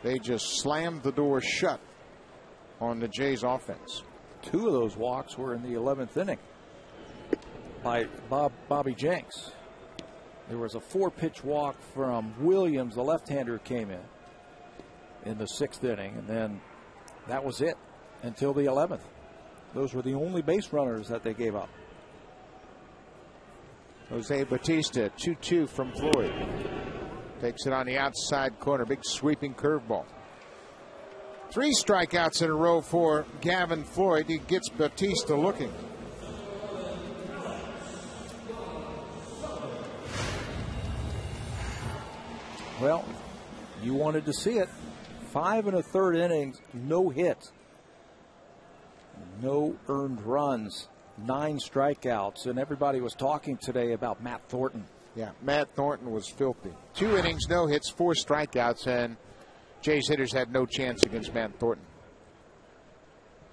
They just slammed the door shut on the Jays offense. 2 of those walks were in the 11th inning by Bobby Jenks. There was a 4-pitch walk from Williams, the left-hander, came in the 6th inning, and then that was it until the 11th. Those were the only base runners that they gave up. Jose Bautista, 2-2 from Floyd. Takes it on the outside corner. Big sweeping curveball. 3 strikeouts in a row for Gavin Floyd. He gets Bautista looking. Well, you wanted to see it. 5 1/3 innings, no hits, no earned runs, 9 strikeouts, and everybody was talking today about Matt Thornton. Yeah, Matt Thornton was filthy. 2 innings, no hits, 4 strikeouts, and Jays hitters had no chance against Matt Thornton.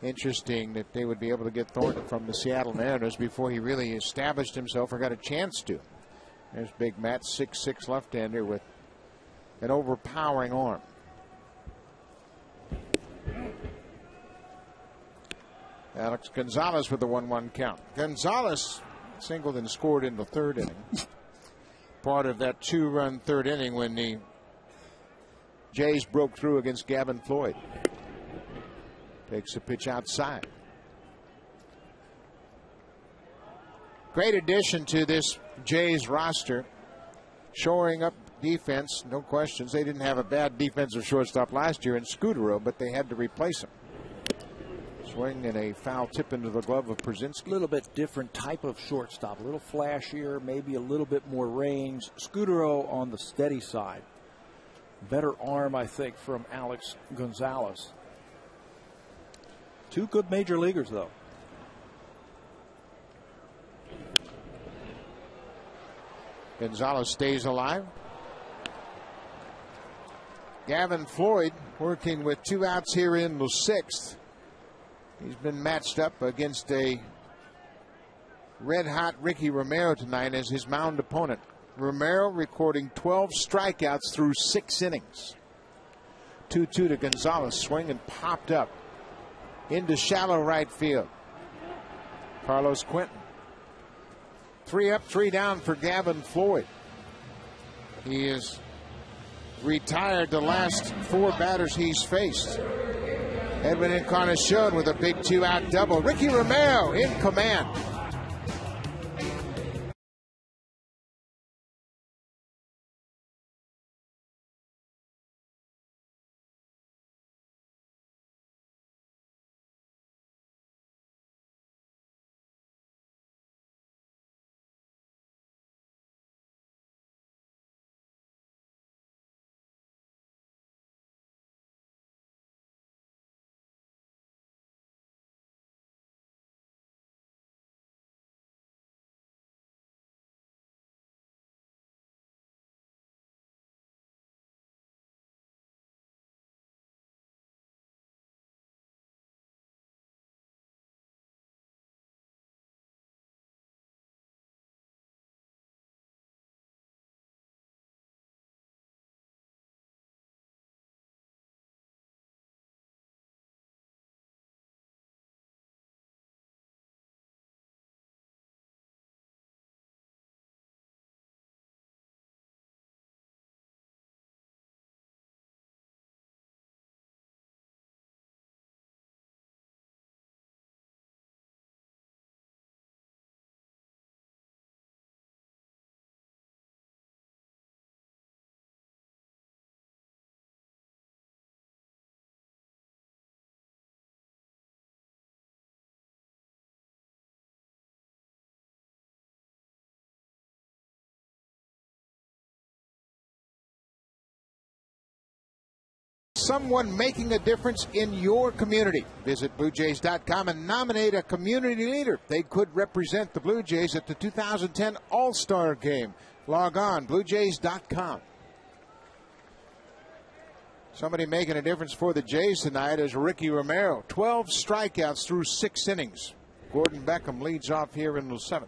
Interesting that they would be able to get Thornton from the Seattle Mariners before he really established himself or got a chance to. There's big Matt, 6'6" left-hander with an overpowering arm. Alex Gonzalez with the 1-1 count. Gonzalez singled and scored in the 3rd inning. Part of that 2-run 3rd inning when the Jays broke through against Gavin Floyd. Takes a pitch outside. Great addition to this Jays roster. Shoring up defense, no questions. They didn't have a bad defensive shortstop last year in Scudero, but they had to replace him. Swing and a foul tip into the glove of Przinsky. A little bit different type of shortstop, a little flashier, maybe a little bit more range. Scudero on the steady side. Better arm, I think, from Alex Gonzalez. 2 good major leaguers, though. Gonzalez stays alive. Gavin Floyd working with 2 outs here in the 6th. He's been matched up against a red-hot Ricky Romero tonight as his mound opponent. Romero recording 12 strikeouts through 6 innings. 2-2 to Gonzalez. Swing and popped up into shallow right field. Carlos Quentin. 3 up, 3 down for Gavin Floyd. He is retired the last 4 batters he's faced. Edwin Encarnacion with a big 2-out double. Ricky Romero in command. Someone making a difference in your community. Visit BlueJays.com and nominate a community leader. They could represent the Blue Jays at the 2010 All-Star Game. Log on, BlueJays.com. Somebody making a difference for the Jays tonight is Ricky Romero. 12 strikeouts through 6 innings. Gordon Beckham leads off here in the 7th.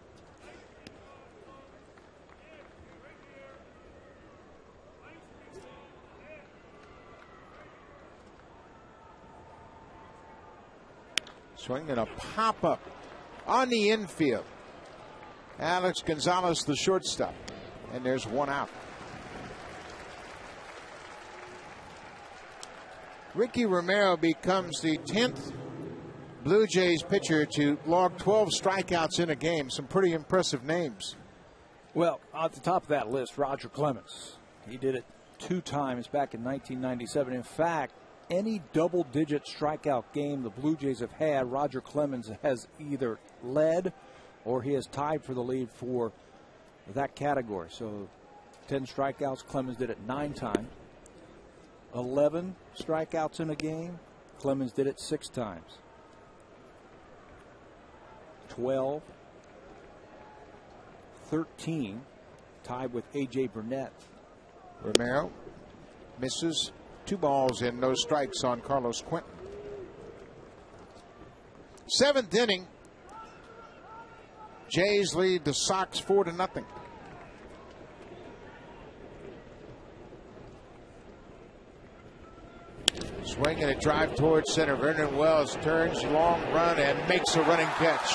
Swing and a pop-up on the infield. Alex Gonzalez, the shortstop. And there's 1 out. Ricky Romero becomes the 10th Blue Jays pitcher to log 12 strikeouts in a game. Some pretty impressive names. Well, at the top of that list, Roger Clemens. He did it 2 times back in 1997. In fact, any double-digit strikeout game the Blue Jays have had, Roger Clemens has either led or he has tied for the lead for that category. So 10 strikeouts, Clemens did it 9 times. 11 strikeouts in a game, Clemens did it 6 times. 12, 13, tied with A.J. Burnett. Romero misses. 2 balls and no strikes on Carlos Quentin. 7th inning. Jays lead the Sox 4-0. Swinging a drive towards center. Vernon Wells turns, long run, and makes a running catch.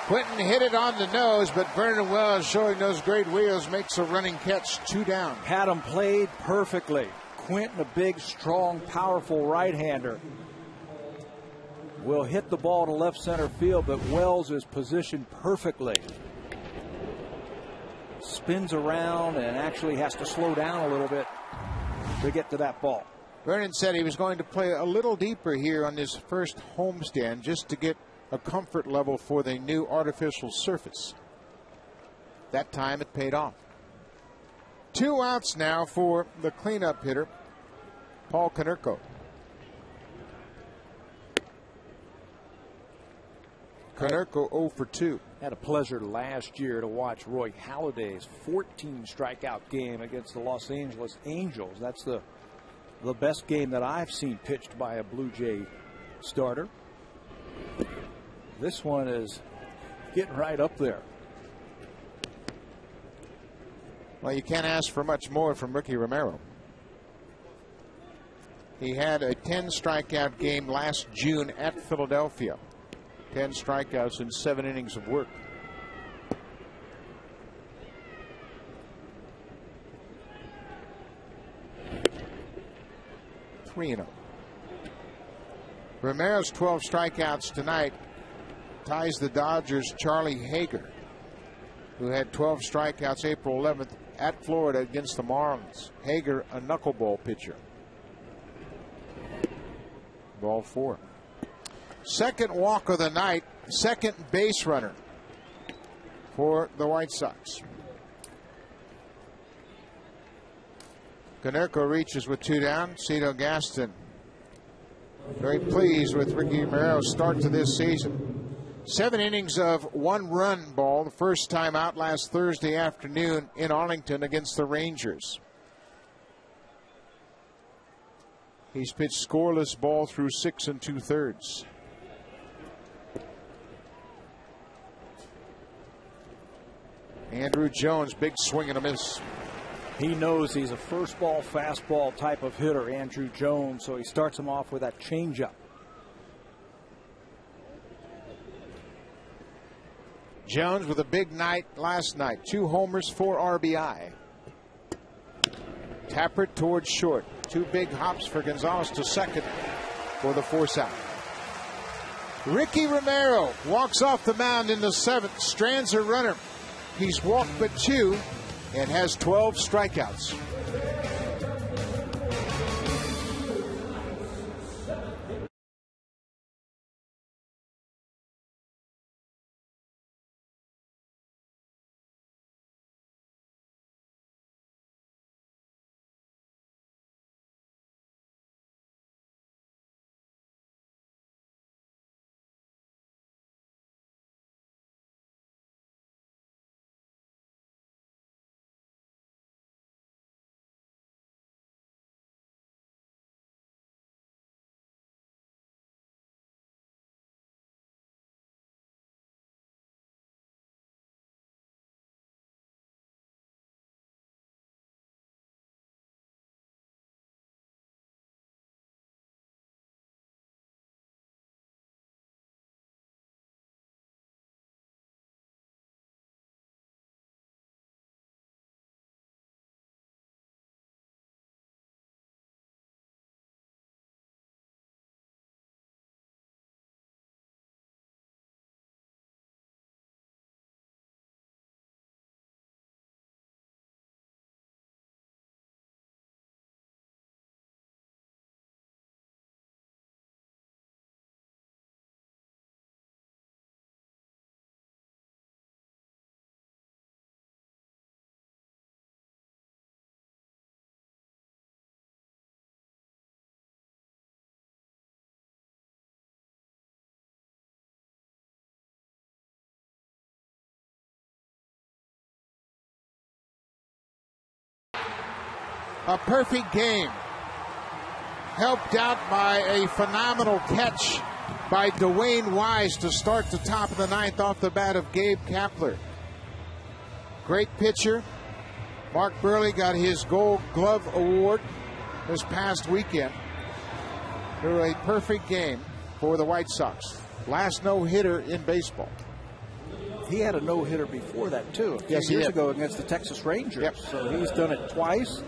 Quentin hit it on the nose, but Vernon Wells, showing those great wheels, makes a running catch. 2 down. Had him played perfectly. Quentin, a big, strong, powerful right-hander, will hit the ball to left center field, but Wells is positioned perfectly. Spins around and actually has to slow down a little bit to get to that ball. Vernon said he was going to play a little deeper here on his first homestand just to get a comfort level for the new artificial surface. That time it paid off. 2 outs now for the cleanup hitter, Paul Konerko. Konerko 0 for 2. Had a pleasure last year to watch Roy Halladay's 14 strikeout game against the Los Angeles Angels. That's the best game that I've seen pitched by a Blue Jay starter. This one is getting right up there. Well, you can't ask for much more from Ricky Romero. He had a 10 strikeout game last June at Philadelphia. 10 strikeouts in 7 innings of work. Romero's 12 strikeouts tonight ties the Dodgers' Charlie Hager, who had 12 strikeouts April 11th at Florida against the Marlins. Hager, a knuckleball pitcher. Ball 4. Second walk of the night, second base runner for the White Sox. Konerko reaches with 2 down. Cito Gaston very pleased with Ricky Romero's start to this season. 7 innings of 1-run ball, the first time out last Thursday afternoon in Arlington against the Rangers. He's pitched scoreless ball through 6 2/3. Andrew Jones, big swing and a miss. He knows he's a first ball, fastball type of hitter, Andrew Jones, so he starts him off with that changeup. Jones with a big night last night. 2 homers, 4 RBI. Tappert towards short. 2 big hops for Gonzalez to second for the force out. Ricky Romero walks off the mound in the 7th, strands a runner. He's walked but 2 and has 12 strikeouts. A perfect game. Helped out by a phenomenal catch by Dwayne Wise to start the top of the ninth off the bat of Gabe Kapler. Great pitcher. Mark Burley got his Gold Glove Award this past weekend through a perfect game for the White Sox. Last no-hitter in baseball. He had a no-hitter before that, too. A few years ago against the Texas Rangers. Yep. So he's done it twice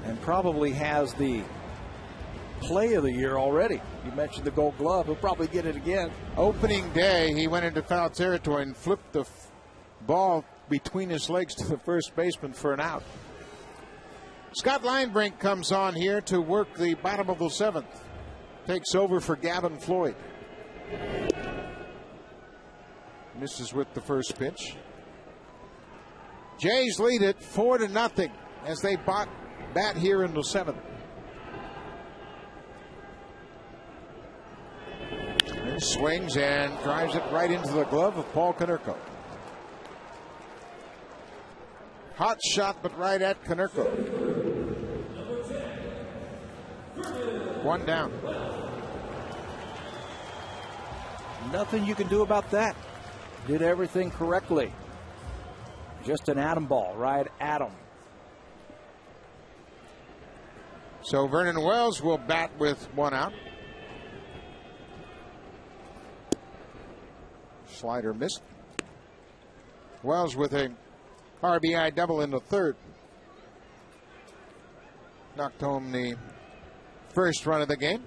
and probably has the play of the year already. You mentioned the Gold Glove. He'll probably get it again. Opening day, he went into foul territory and flipped the ball between his legs to the first baseman for an out. Scott Linebrink comes on here to work the bottom of the seventh. Takes over for Gavin Floyd. Misses with the first pitch. Jays lead it 4-0 as they bat here in the seventh. And swings and drives it right into the glove of Paul Konerko. Hot shot, but right at Konerko. One down. Nothing you can do about that. Did everything correctly. Just an atom ball right at him. So Vernon Wells will bat with one out. Slider missed. Wells with a RBI double in the third. Knocked home the first run of the game.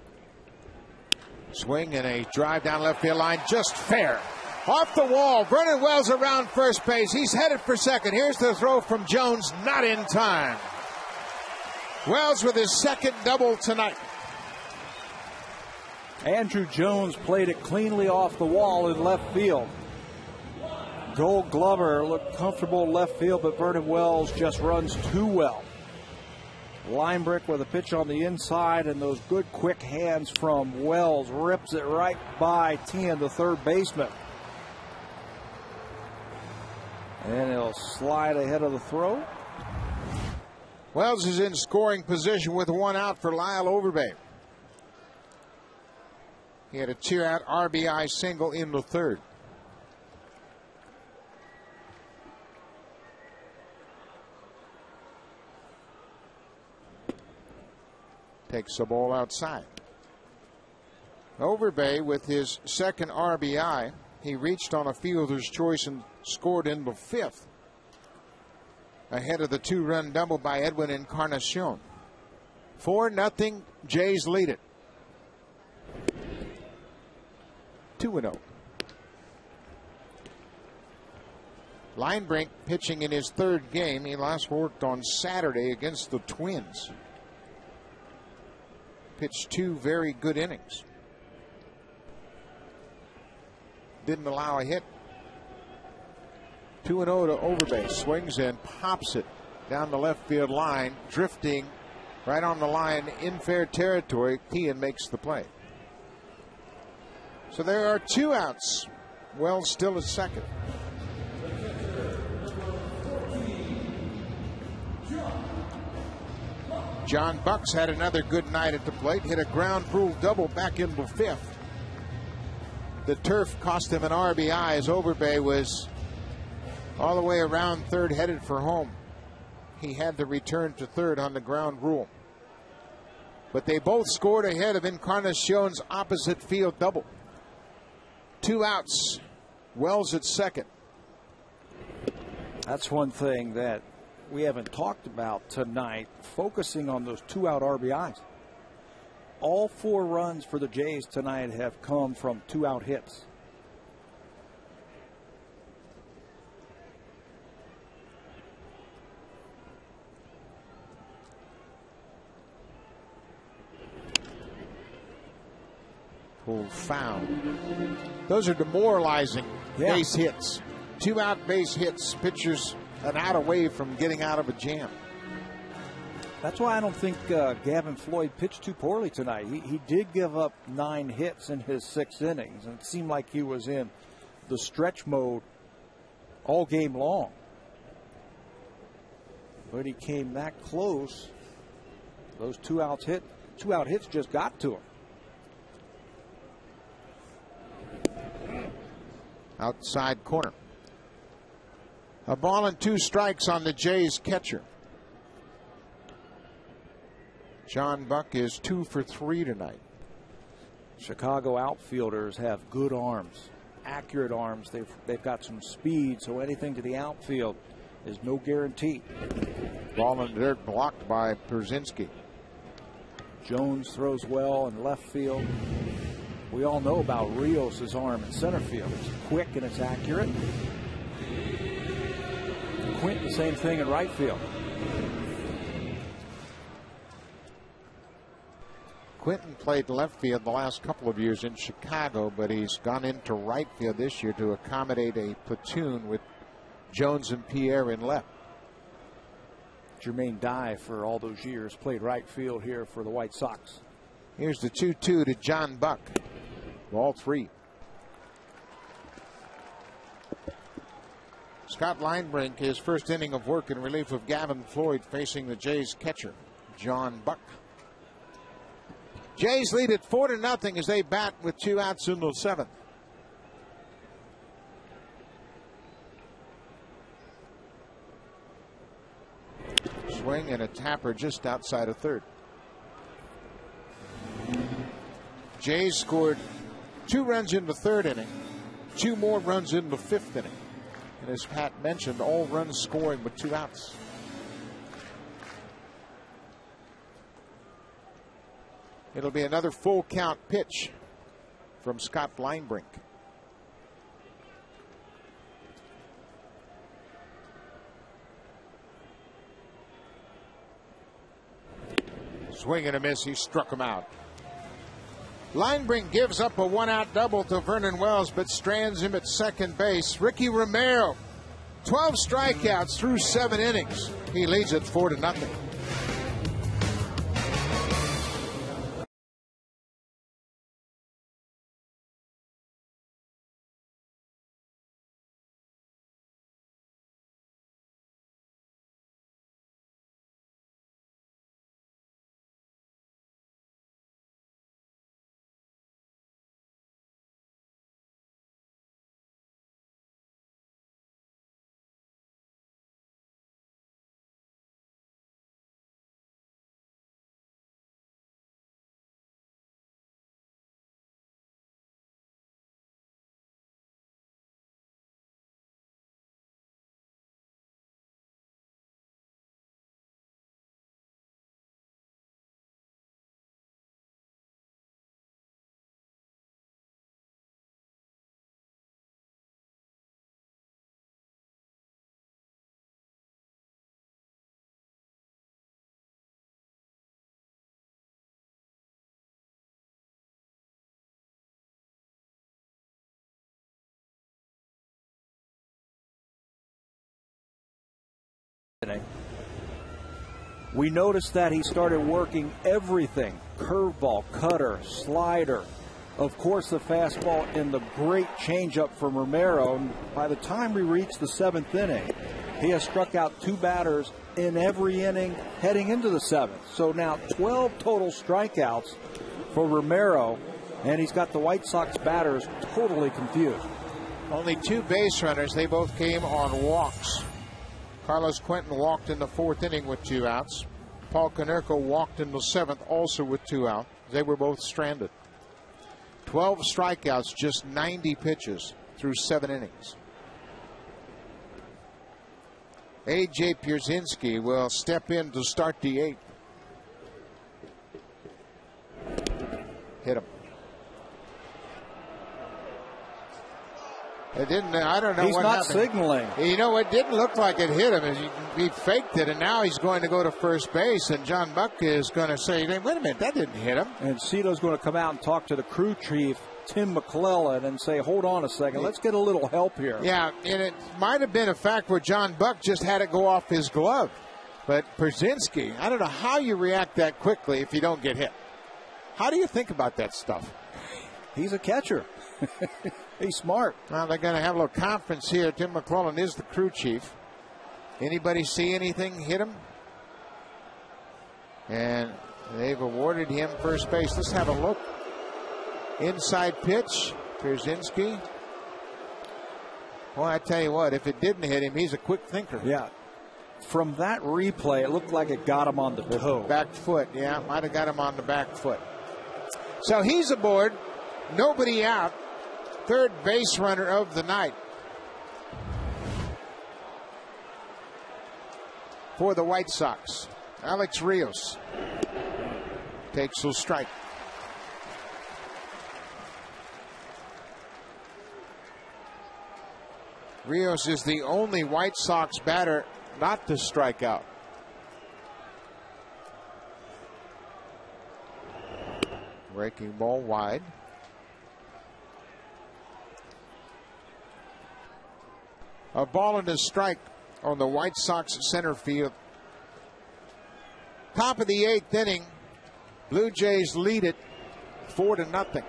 Swing and a drive down left field line, just fair. Off the wall, Vernon Wells around first base. He's headed for second. Here's the throw from Jones, not in time. Wells with his second double tonight. Andrew Jones played it cleanly off the wall in left field. Gold Glover looked comfortable left field, but Vernon Wells just runs too well. Linebrick with a pitch on the inside, and those good quick hands from Wells rips it right by Tien, the third baseman. And he'll slide ahead of the throw. Wells is in scoring position with one out for Lyle Overbay. He had a two-out RBI single in the third. Takes the ball outside. Overbay with his second RBI. He reached on a fielder's choice and scored in the fifth, ahead of the two-run double by Edwin Encarnacion. 4-0, Jays lead it. 2-0. Linebrink pitching in his third game. He last worked on Saturday against the Twins. Pitched two very good innings. Didn't allow a hit. 2-0 to Overbay. Swings and pops it down the left field line, drifting right on the line in fair territory. Tien makes the play. So there are two outs. Wells still at second. John Bucks had another good night at the plate. Hit a ground rule double back in the fifth. The turf cost him an RBI as Overbay was all the way around third, headed for home. He had to return to third on the ground rule. But they both scored ahead of Encarnacion's opposite field double. Two outs. Wells at second. That's one thing that we haven't talked about tonight, focusing on those two-out RBIs. All four runs for the Jays tonight have come from two-out hits. Pulled foul. Those are demoralizing base hits. Two-out base hits. Pitchers an out away from getting out of a jam. That's why I don't think Gavin Floyd pitched too poorly tonight. He did give up 9 hits in his 6 innings, and it seemed like he was in the stretch mode all game long. but he came that close. Those two out hits just got to him. Outside corner. A ball and 2 strikes on the Jays catcher. John Buck is 2 for 3 tonight. Chicago outfielders have good arms, accurate arms. They've got some speed, so anything to the outfield is no guarantee. Ball in the dirt blocked by Pierzynski. Jones throws well in left field. We all know about Rios' arm in center field. It's quick and it's accurate. Quint, the same thing in right field. Quinton played left field the last couple of years in Chicago, but he's gone into right field this year to accommodate a platoon with Jones and Pierre in left. Jermaine Dye, for all those years, played right field here for the White Sox. Here's the 2-2 to John Buck. Ball 3. Scott Linebrink, his first inning of work in relief of Gavin Floyd, facing the Jays catcher, John Buck. Jays lead it 4-0 as they bat with 2 outs in the 7th. Swing and a tapper just outside of third. Jays scored 2 runs in the 3rd inning, 2 more runs in the 5th inning. And as Pat mentioned, all runs scoring with 2 outs. It'll be another full count pitch from Scott Linebrink. Swing and a miss. He struck him out. Linebrink gives up a 1-out double to Vernon Wells, but strands him at second base. Ricky Romero, 12 strikeouts through 7 innings. He leads it 4-0. We noticed that he started working everything: curveball, cutter, slider, of course the fastball, and the great changeup from Romero. And by the time we reached the 7th inning, he has struck out 2 batters in every inning heading into the 7th. So now 12 total strikeouts for Romero, and he's got the White Sox batters totally confused. Only 2 base runners. They both came on walks. Carlos Quentin walked in the 4th inning with 2 outs. Paul Konerko walked in the 7th also with 2 outs. They were both stranded. 12 strikeouts, just 90 pitches through 7 innings. A.J. Pierzynski will step in to start the 8th. Hit him. It didn't. I don't know. He's what not happened. signaling. You know, it didn't look like it hit him. He faked it, and now he's going to go to first base. And John Buck is going to say, "Wait a minute, that didn't hit him." And Cito's going to come out and talk to the crew chief, Tim McClellan, and say, "Hold on a second, let's get a little help here." Yeah, and it might have been a fact where John Buck just had it go off his glove, but Pierzynski, I don't know how you react that quickly if you don't get hit. How do you think about that stuff? He's a catcher. He's smart. Well, they're going to have a little conference here. Tim McClellan is the crew chief. Anybody see anything hit him? And they've awarded him first base. Let's have a look. Inside pitch. Pierzynski. Well, I tell you what, if it didn't hit him, he's a quick thinker. Yeah. From that replay, it looked like it got him on the toe. Back foot, yeah. Might have got him on the back foot. So he's aboard. Nobody out. Third base runner of the night for the White Sox. Alex Rios takes a strike. Rios is the only White Sox batter not to strike out. Breaking ball wide. A ball and a strike on the White Sox center field. Top of the 8th inning. Blue Jays lead it 4-0.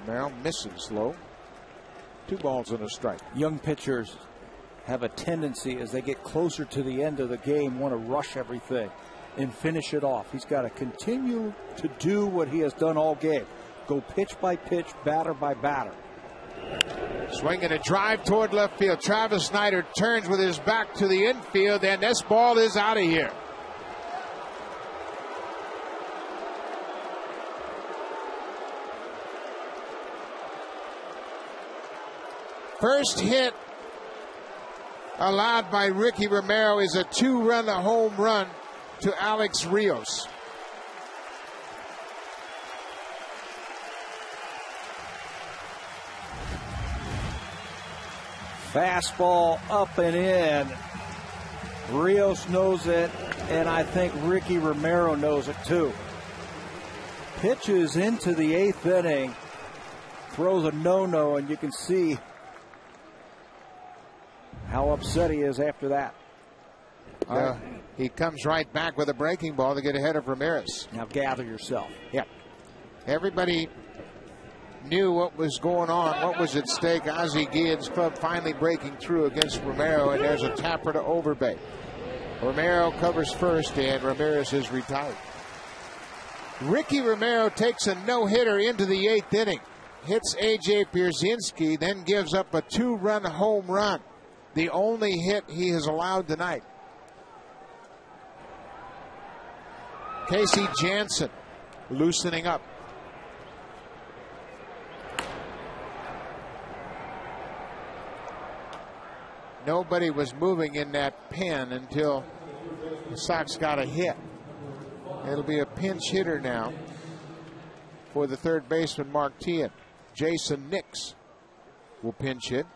Romero misses low. 2 balls and a strike. Young pitchers have a tendency, as they get closer to the end of the game, want to rush everything and finish it off. He's got to continue to do what he has done all game. Go pitch by pitch, batter by batter. Swinging a drive toward left field. Travis Snyder turns with his back to the infield, and this ball is out of here. First hit allowed by Ricky Romero is a 2-run home run to Alex Rios. Fastball up and in. Rios knows it, and I think Ricky Romero knows it too. Pitches into the 8th inning, throws a no-no, and you can see how upset he is after that. He comes right back with a breaking ball to get ahead of Ramirez. Now gather yourself. Yep. Everybody knew what was going on, what was at stake. Ozzie Guillen's club finally breaking through against Romero, and there's a tapper to Overbay. Romero covers first, and Ramirez is retired. Ricky Romero takes a no-hitter into the 8th inning. Hits A.J. Pierzynski, then gives up a 2-run home run. The only hit he has allowed tonight. Casey Jansen loosening up. Nobody was moving in that pen until the Sox got a hit. It'll be a pinch hitter now for the third baseman, Mark Teahan. Jason Nix will pinch hit.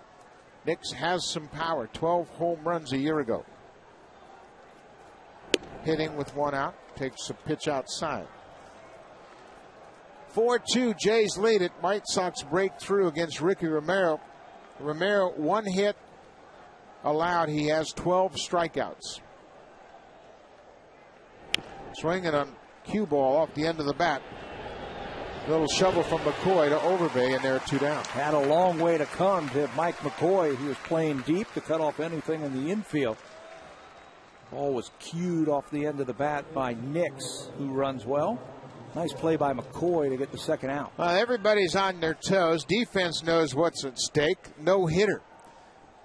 Nix has some power. 12 home runs a year ago. Hitting with 1 out. Takes a pitch outside. 4-2. Jays lead it. White Sox break through against Ricky Romero. Romero, 1 hit allowed. He has 12 strikeouts. Swinging on cue ball off the end of the bat. Little shovel from McCoy to Overbay, and they're 2 down. Had a long way to come to Mike McCoy. He was playing deep to cut off anything in the infield. Ball was cued off the end of the bat by Nix, who runs well. Nice play by McCoy to get the second out. Well, everybody's on their toes. Defense knows what's at stake. No hitter.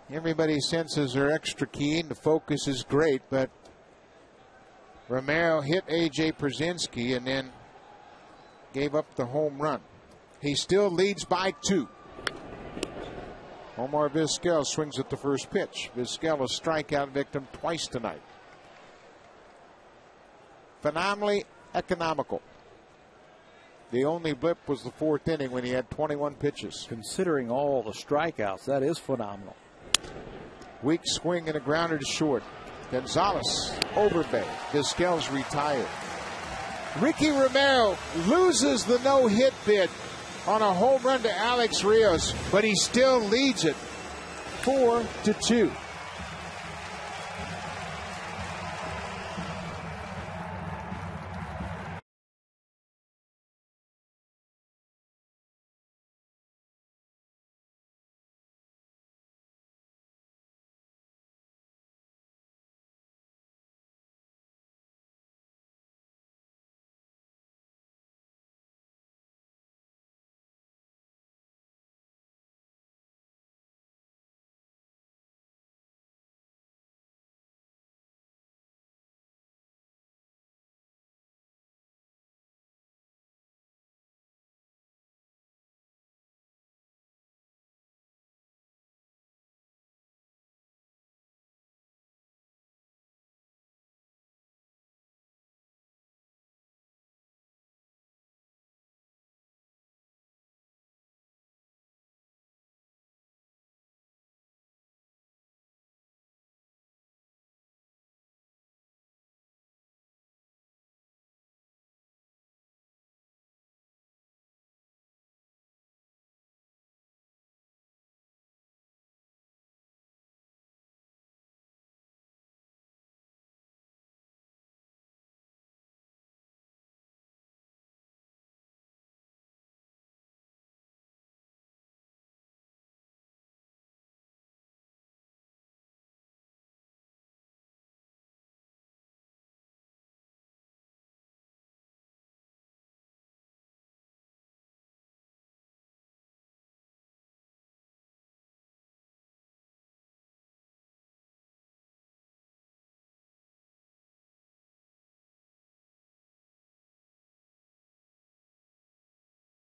Everybody's senses are extra keen. The focus is great, but Romero hit A.J. Pierzynski and then gave up the home run. He still leads by 2. Omar Vizquel swings at the first pitch. Vizquel a strikeout victim twice tonight. Phenomenally economical. The only blip was the 4th inning when he had 21 pitches. Considering all the strikeouts, that is phenomenal. Weak swing and a grounder to short. Gonzalez, Overbay. Vizquel's retired. Ricky Romero loses the no-hit bid on a home run to Alex Rios, but he still leads it 4-2.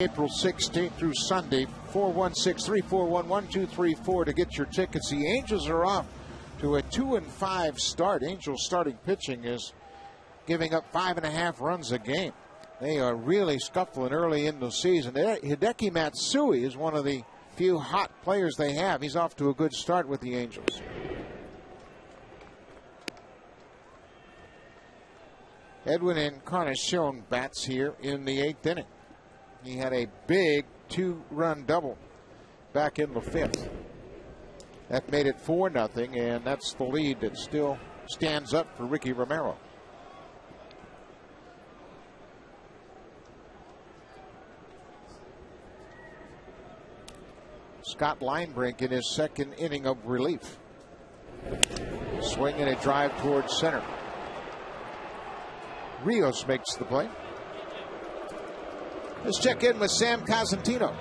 April 16th through Sunday. 416-341-1234 to get your tickets. The Angels are off to a 2-5 start. Angels starting pitching is giving up 5.5 runs a game. They are really scuffling early in the season. Hideki Matsui is one of the few hot players they have. He's off to a good start with the Angels. Edwin Encarnacion bats here in the 8th inning. He had a big 2-run double back in the 5th. That made it 4-0, and that's the lead that still stands up for Ricky Romero. Scott Linebrink in his 2nd inning of relief. Swing and a drive towards center. Rios makes the play. Let's check in with Sam Cosentino.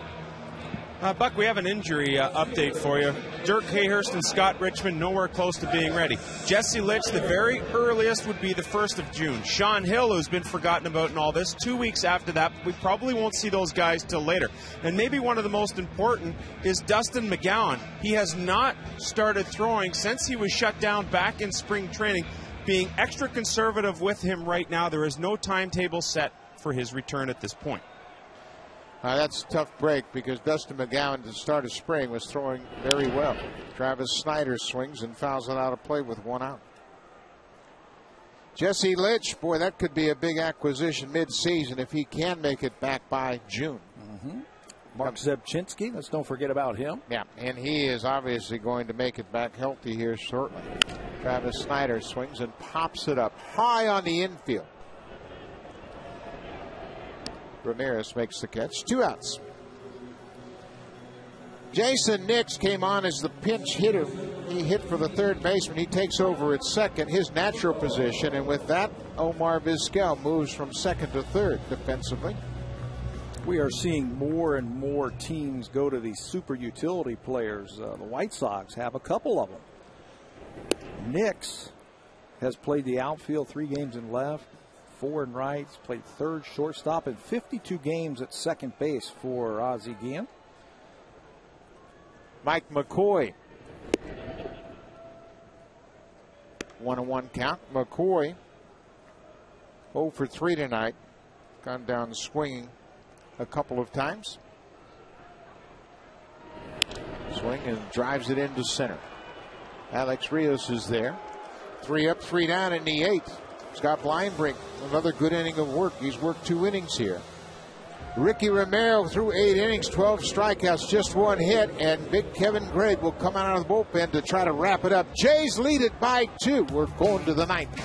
Buck, we have an injury update for you. Dirk Hayhurst and Scott Richmond nowhere close to being ready. Jesse Litch, the very earliest, would be the 1st of June. Sean Hill, who's been forgotten about in all this, 2 weeks after that. We probably won't see those guys till later. And maybe one of the most important is Dustin McGowan. He has not started throwing since he was shut down back in spring training. Being extra conservative with him right now, there is no timetable set for his return at this point. That's a tough break because Dustin McGowan at the start of spring was throwing very well. Travis Snyder swings and fouls it out of play with 1 out. Jesse Litch, boy, that could be a big acquisition mid-season if he can make it back by June. Mark Zebchinski, let's don't forget about him. Yeah, and he is obviously going to make it back healthy here shortly. Travis Snyder swings and pops it up high on the infield. Ramirez makes the catch. 2 outs. Jason Nix came on as the pinch hitter. He hit for the 3rd baseman. He takes over at second, his natural position. And with that, Omar Vizquel moves from 2nd to 3rd defensively. We are seeing more and more teams go to these super utility players. The White Sox have a couple of them. Nix has played the outfield 3 games in left, 4 in right. He's played 3rd shortstop and 52 games at second base for Ozzie Guillen. Mike McCoy. 1-1 count. McCoy 0 for 3 tonight. Gone down swinging a couple of times. Swing and drives it into center. Alex Rios is there. 3 up, 3 down in the 8th. Scott Linebrink, another good inning of work. He's worked 2 innings here. Ricky Romero through 8 innings, 12 strikeouts, just 1 hit, and big Kevin Gregg will come out of the bullpen to try to wrap it up. Jays lead it by 2. We're going to the 9th.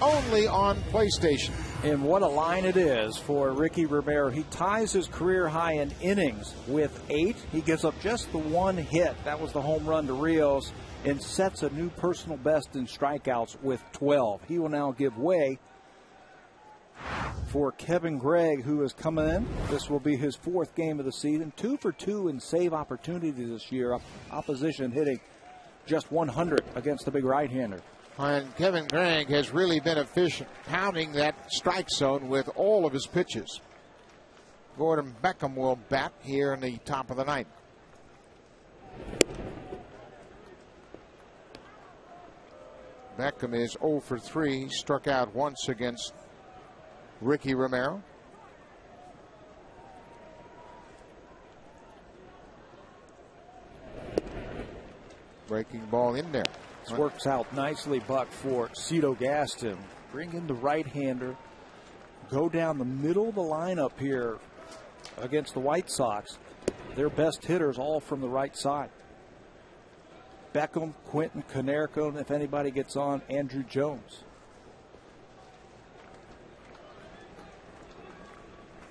Only on PlayStation. And what a line it is for Ricky Romero. He ties his career high in innings with 8. He gives up just the 1 hit. That was the home run to Rios, and sets a new personal best in strikeouts with 12. He will now give way for Kevin Gregg, who is coming in. This will be his 4th game of the season. 2 for 2 in save opportunities this year. Opposition hitting just 100 against the big right-hander. And Kevin Gregg has really been efficient, pounding that strike zone with all of his pitches. Gordon Beckham will bat here in the top of the 9th. Beckham is 0 for 3. He struck out once against Ricky Romero. Breaking ball in there. This works out nicely, Buck, for Cito Gaston. Bring in the right-hander. Go down the middle of the lineup here against the White Sox. Their best hitters all from the right side. Beckham, Quinton, Konerko, and if anybody gets on, Andrew Jones.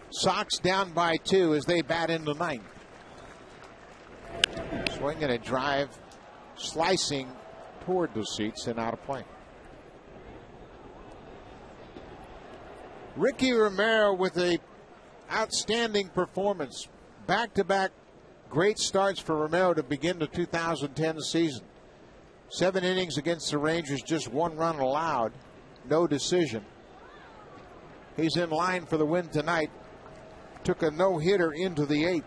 Sox down by 2 as they bat in the 9th. Swinging a drive, slicing toward the seats and out of play. Ricky Romero with a outstanding performance. Back-to-back great starts for Romero to begin the 2010 season. 7 innings against the Rangers, just 1 run allowed, no decision. He's in line for the win tonight. Took a no-hitter into the 8th.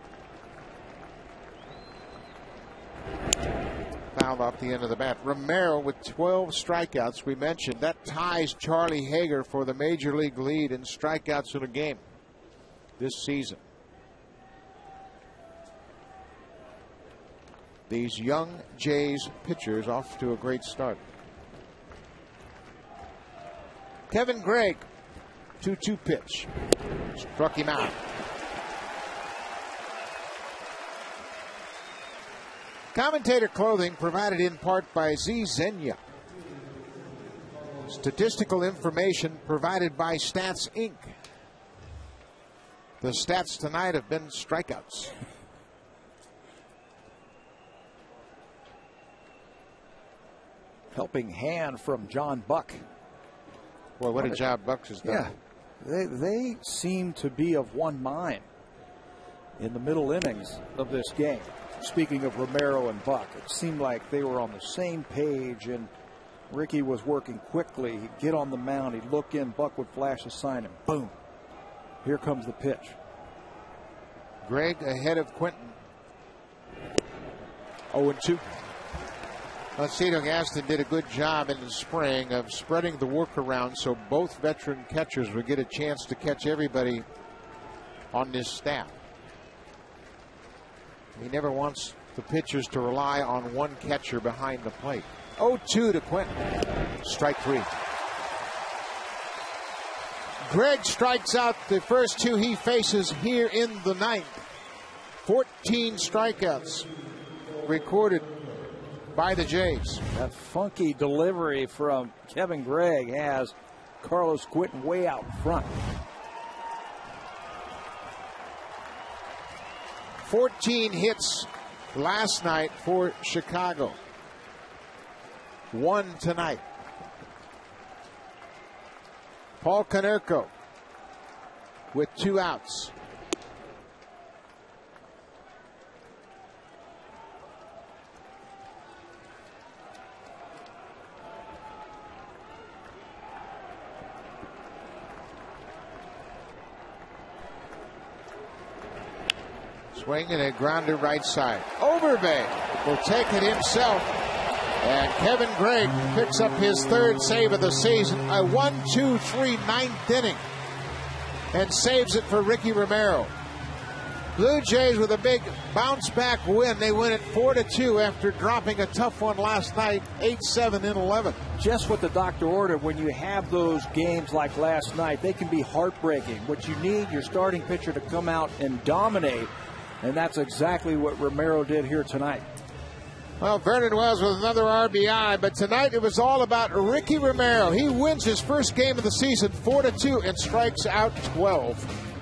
Fouled off the end of the bat. Romero with 12 strikeouts. We mentioned that ties Charlie Hager for the major league lead in strikeouts in a game this season. These young Jays pitchers off to a great start. Kevin Gregg, 2-2 pitch. Struck him out. Commentator clothing provided in part by Z Zenya. Statistical information provided by Stats Inc. The stats tonight have been strikeouts. Helping hand from John Buck. Boy, what a job Buck has done. Yeah, they seem to be of one mind in the middle innings of this game. Speaking of Romero and Buck, it seemed like they were on the same page, and Ricky was working quickly. He'd get on the mound, he'd look in, Buck would flash a sign, and boom, here comes the pitch. Gregg ahead of Quinton. 0-2. Cito Gaston did a good job in the spring of spreading the work around so both veteran catchers would get a chance to catch everybody on this staff. He never wants the pitchers to rely on one catcher behind the plate. 0-2 to Quinton. Strike 3. Gregg strikes out the first 2 he faces here in the 9th. 14 strikeouts recorded by the Jays. That funky delivery from Kevin Gregg has Carlos Quinton way out front. 14 hits last night for Chicago. 1 tonight. Paul Konerko with 2 outs. Swinging a grounder right side. Overbay will take it himself. And Kevin Gregg picks up his 3rd save of the season. A 1-2-3 9th inning. And saves it for Ricky Romero. Blue Jays with a big bounce back win. They win it 4-2 after dropping a tough one last night, 8-7 in 11. Just what the doctor ordered. When you have those games like last night, they can be heartbreaking. What you need, your starting pitcher to come out and dominate. And that's exactly what Romero did here tonight. Well, Vernon Wells with another RBI, but tonight it was all about Ricky Romero. He wins his first game of the season 4-2 and strikes out 12.